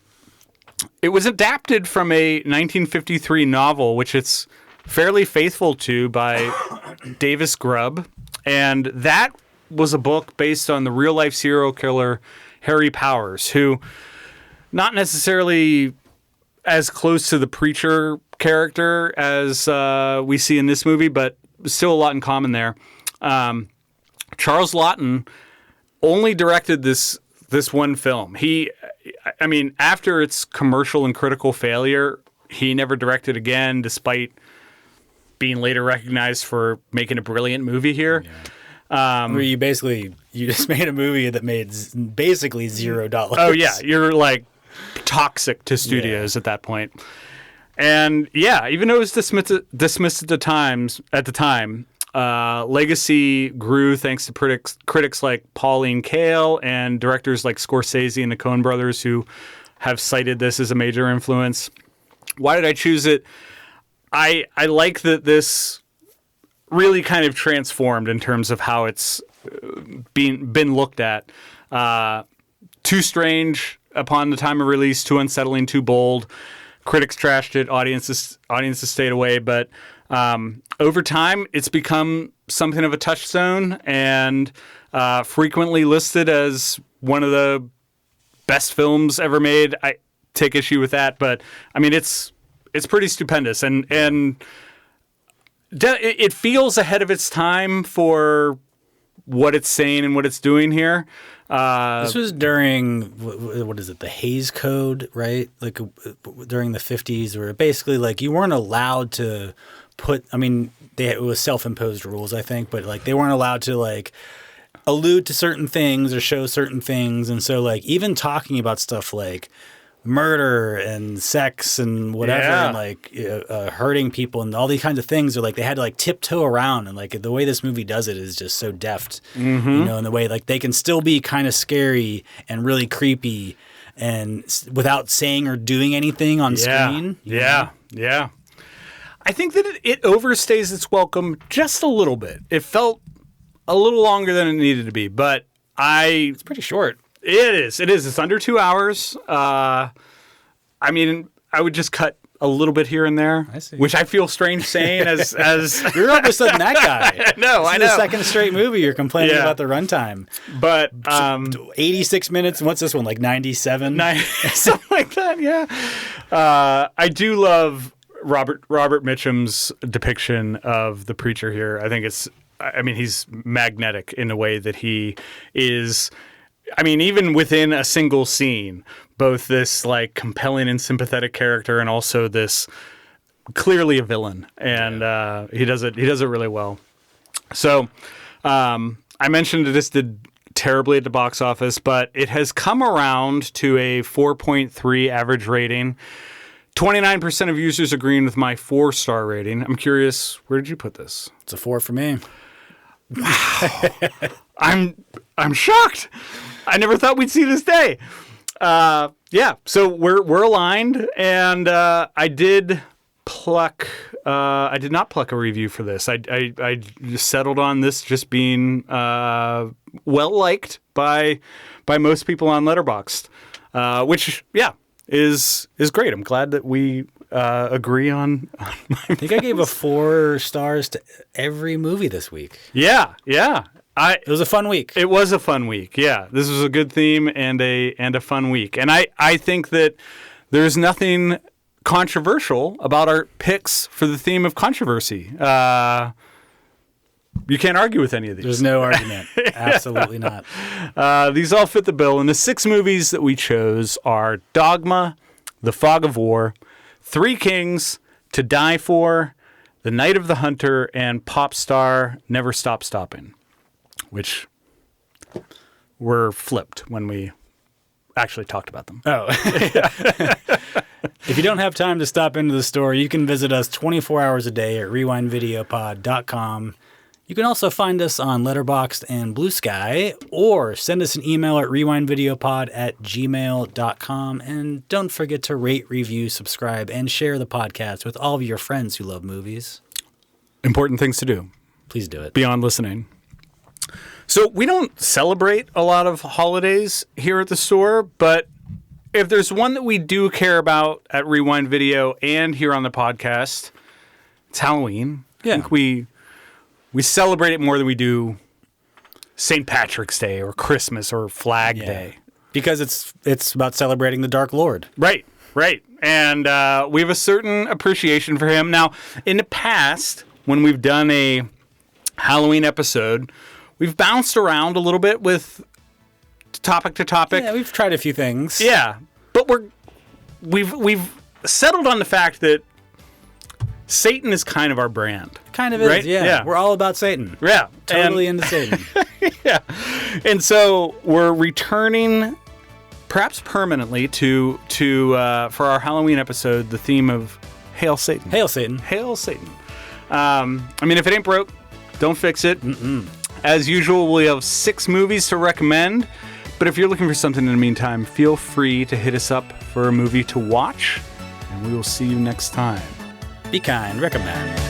it was adapted from a 1953 novel, which it's fairly faithful to, by Davis Grubb. And that was a book based on the real-life serial killer Harry Powers, who not necessarily as close to the preacher character as we see in this movie, but still a lot in common there. Charles Laughton only directed this one film. After its commercial and critical failure, he never directed again, despite being later recognized for making a brilliant movie here. Yeah. Where you just made a movie that made basically $0. Oh yeah, you're like toxic to studios at that point. And yeah, even though it was dismissed at the time, legacy grew thanks to critics like Pauline Kael and directors like Scorsese and the Coen brothers, who have cited this as a major influence. Why did I choose it? I like that this really kind of transformed in terms of how it's been looked at. Too strange upon the time of release, too unsettling, too bold. Critics trashed it, audiences stayed away, but over time, it's become something of a touchstone and frequently listed as one of the best films ever made. I take issue with that, but I mean, it's pretty stupendous, and it feels ahead of its time for what it's saying and what it's doing here. This was during, what is it, the Hays Code, right? Like during the 50s, where basically like you weren't allowed to put, I mean, it was self-imposed rules, I think, but like they weren't allowed to like allude to certain things or show certain things. And so like even talking about stuff like murder and sex and whatever, and like hurting people and all these kinds of things are like they had to like tiptoe around, and like the way this movie does it is just so deft, you know, in the way like they can still be kind of scary and really creepy and without saying or doing anything on screen. Yeah. I think that it overstays its welcome just a little bit. It felt a little longer than it needed to be, but it's pretty short. It is. It's under 2 hours. I mean, I would just cut a little bit here and there, I see. Which I feel strange saying as you're all of a sudden that guy. No, I know. The second straight movie you're complaining about the runtime. But 86 minutes. What's this one, like 97? Something like that. Yeah. I do love Robert Mitchum's depiction of the preacher here. I think he's magnetic in a way that he is. I mean, even within a single scene, both this like compelling and sympathetic character, and also this clearly a villain, and he does it really well. So, I mentioned that this did terribly at the box office, but it has come around to a 4.3 average rating. 29% of users agreeing with my 4-star rating. I'm curious, where did you put this? It's a 4 for me. Wow. I'm shocked. I never thought we'd see this day. So we're aligned, and I did not pluck a review for this. I just settled on this just being well liked by most people on Letterboxd, which is great. I'm glad that we agree on I think I gave a 4 stars to every movie this week. Yeah. It was a fun week. It was a fun week. Yeah, this was a good theme and a fun week. And I think that there's nothing controversial about our picks for the theme of controversy. You can't argue with any of these. There's no argument. Absolutely not. These all fit the bill. And the 6 movies that we chose are Dogma, The Fog of War, Three Kings, To Die For, The Night of the Hunter, and Popstar, Never Stop Stopping, which were flipped when we actually talked about them. Oh. If you don't have time to stop into the store, you can visit us 24 hours a day at rewindvideopod.com. You can also find us on Letterboxd and Blue Sky, or send us an email at rewindvideopod@gmail.com. And don't forget to rate, review, subscribe, and share the podcast with all of your friends who love movies. Important things to do. Please do it. Beyond listening. So we don't celebrate a lot of holidays here at the store, but if there's one that we do care about at Rewind Video and here on the podcast, it's Halloween. Yeah. I think we celebrate it more than we do St. Patrick's Day or Christmas or Flag Day. Because it's about celebrating the Dark Lord. Right. And we have a certain appreciation for him. Now, in the past, when we've done a Halloween episode, we've bounced around a little bit with topic to topic. Yeah, we've tried a few things. Yeah, but we've settled on the fact that Satan is kind of our brand. Kind of is, right? Yeah. We're all about Satan. Yeah. Totally into Satan. Yeah. And so we're returning, perhaps permanently, to for our Halloween episode, the theme of Hail Satan. Hail Satan. Hail Satan. I mean, if it ain't broke, don't fix it. As usual, we have 6 movies to recommend. But if you're looking for something in the meantime, feel free to hit us up for a movie to watch. And we will see you next time. Be kind. Recommend.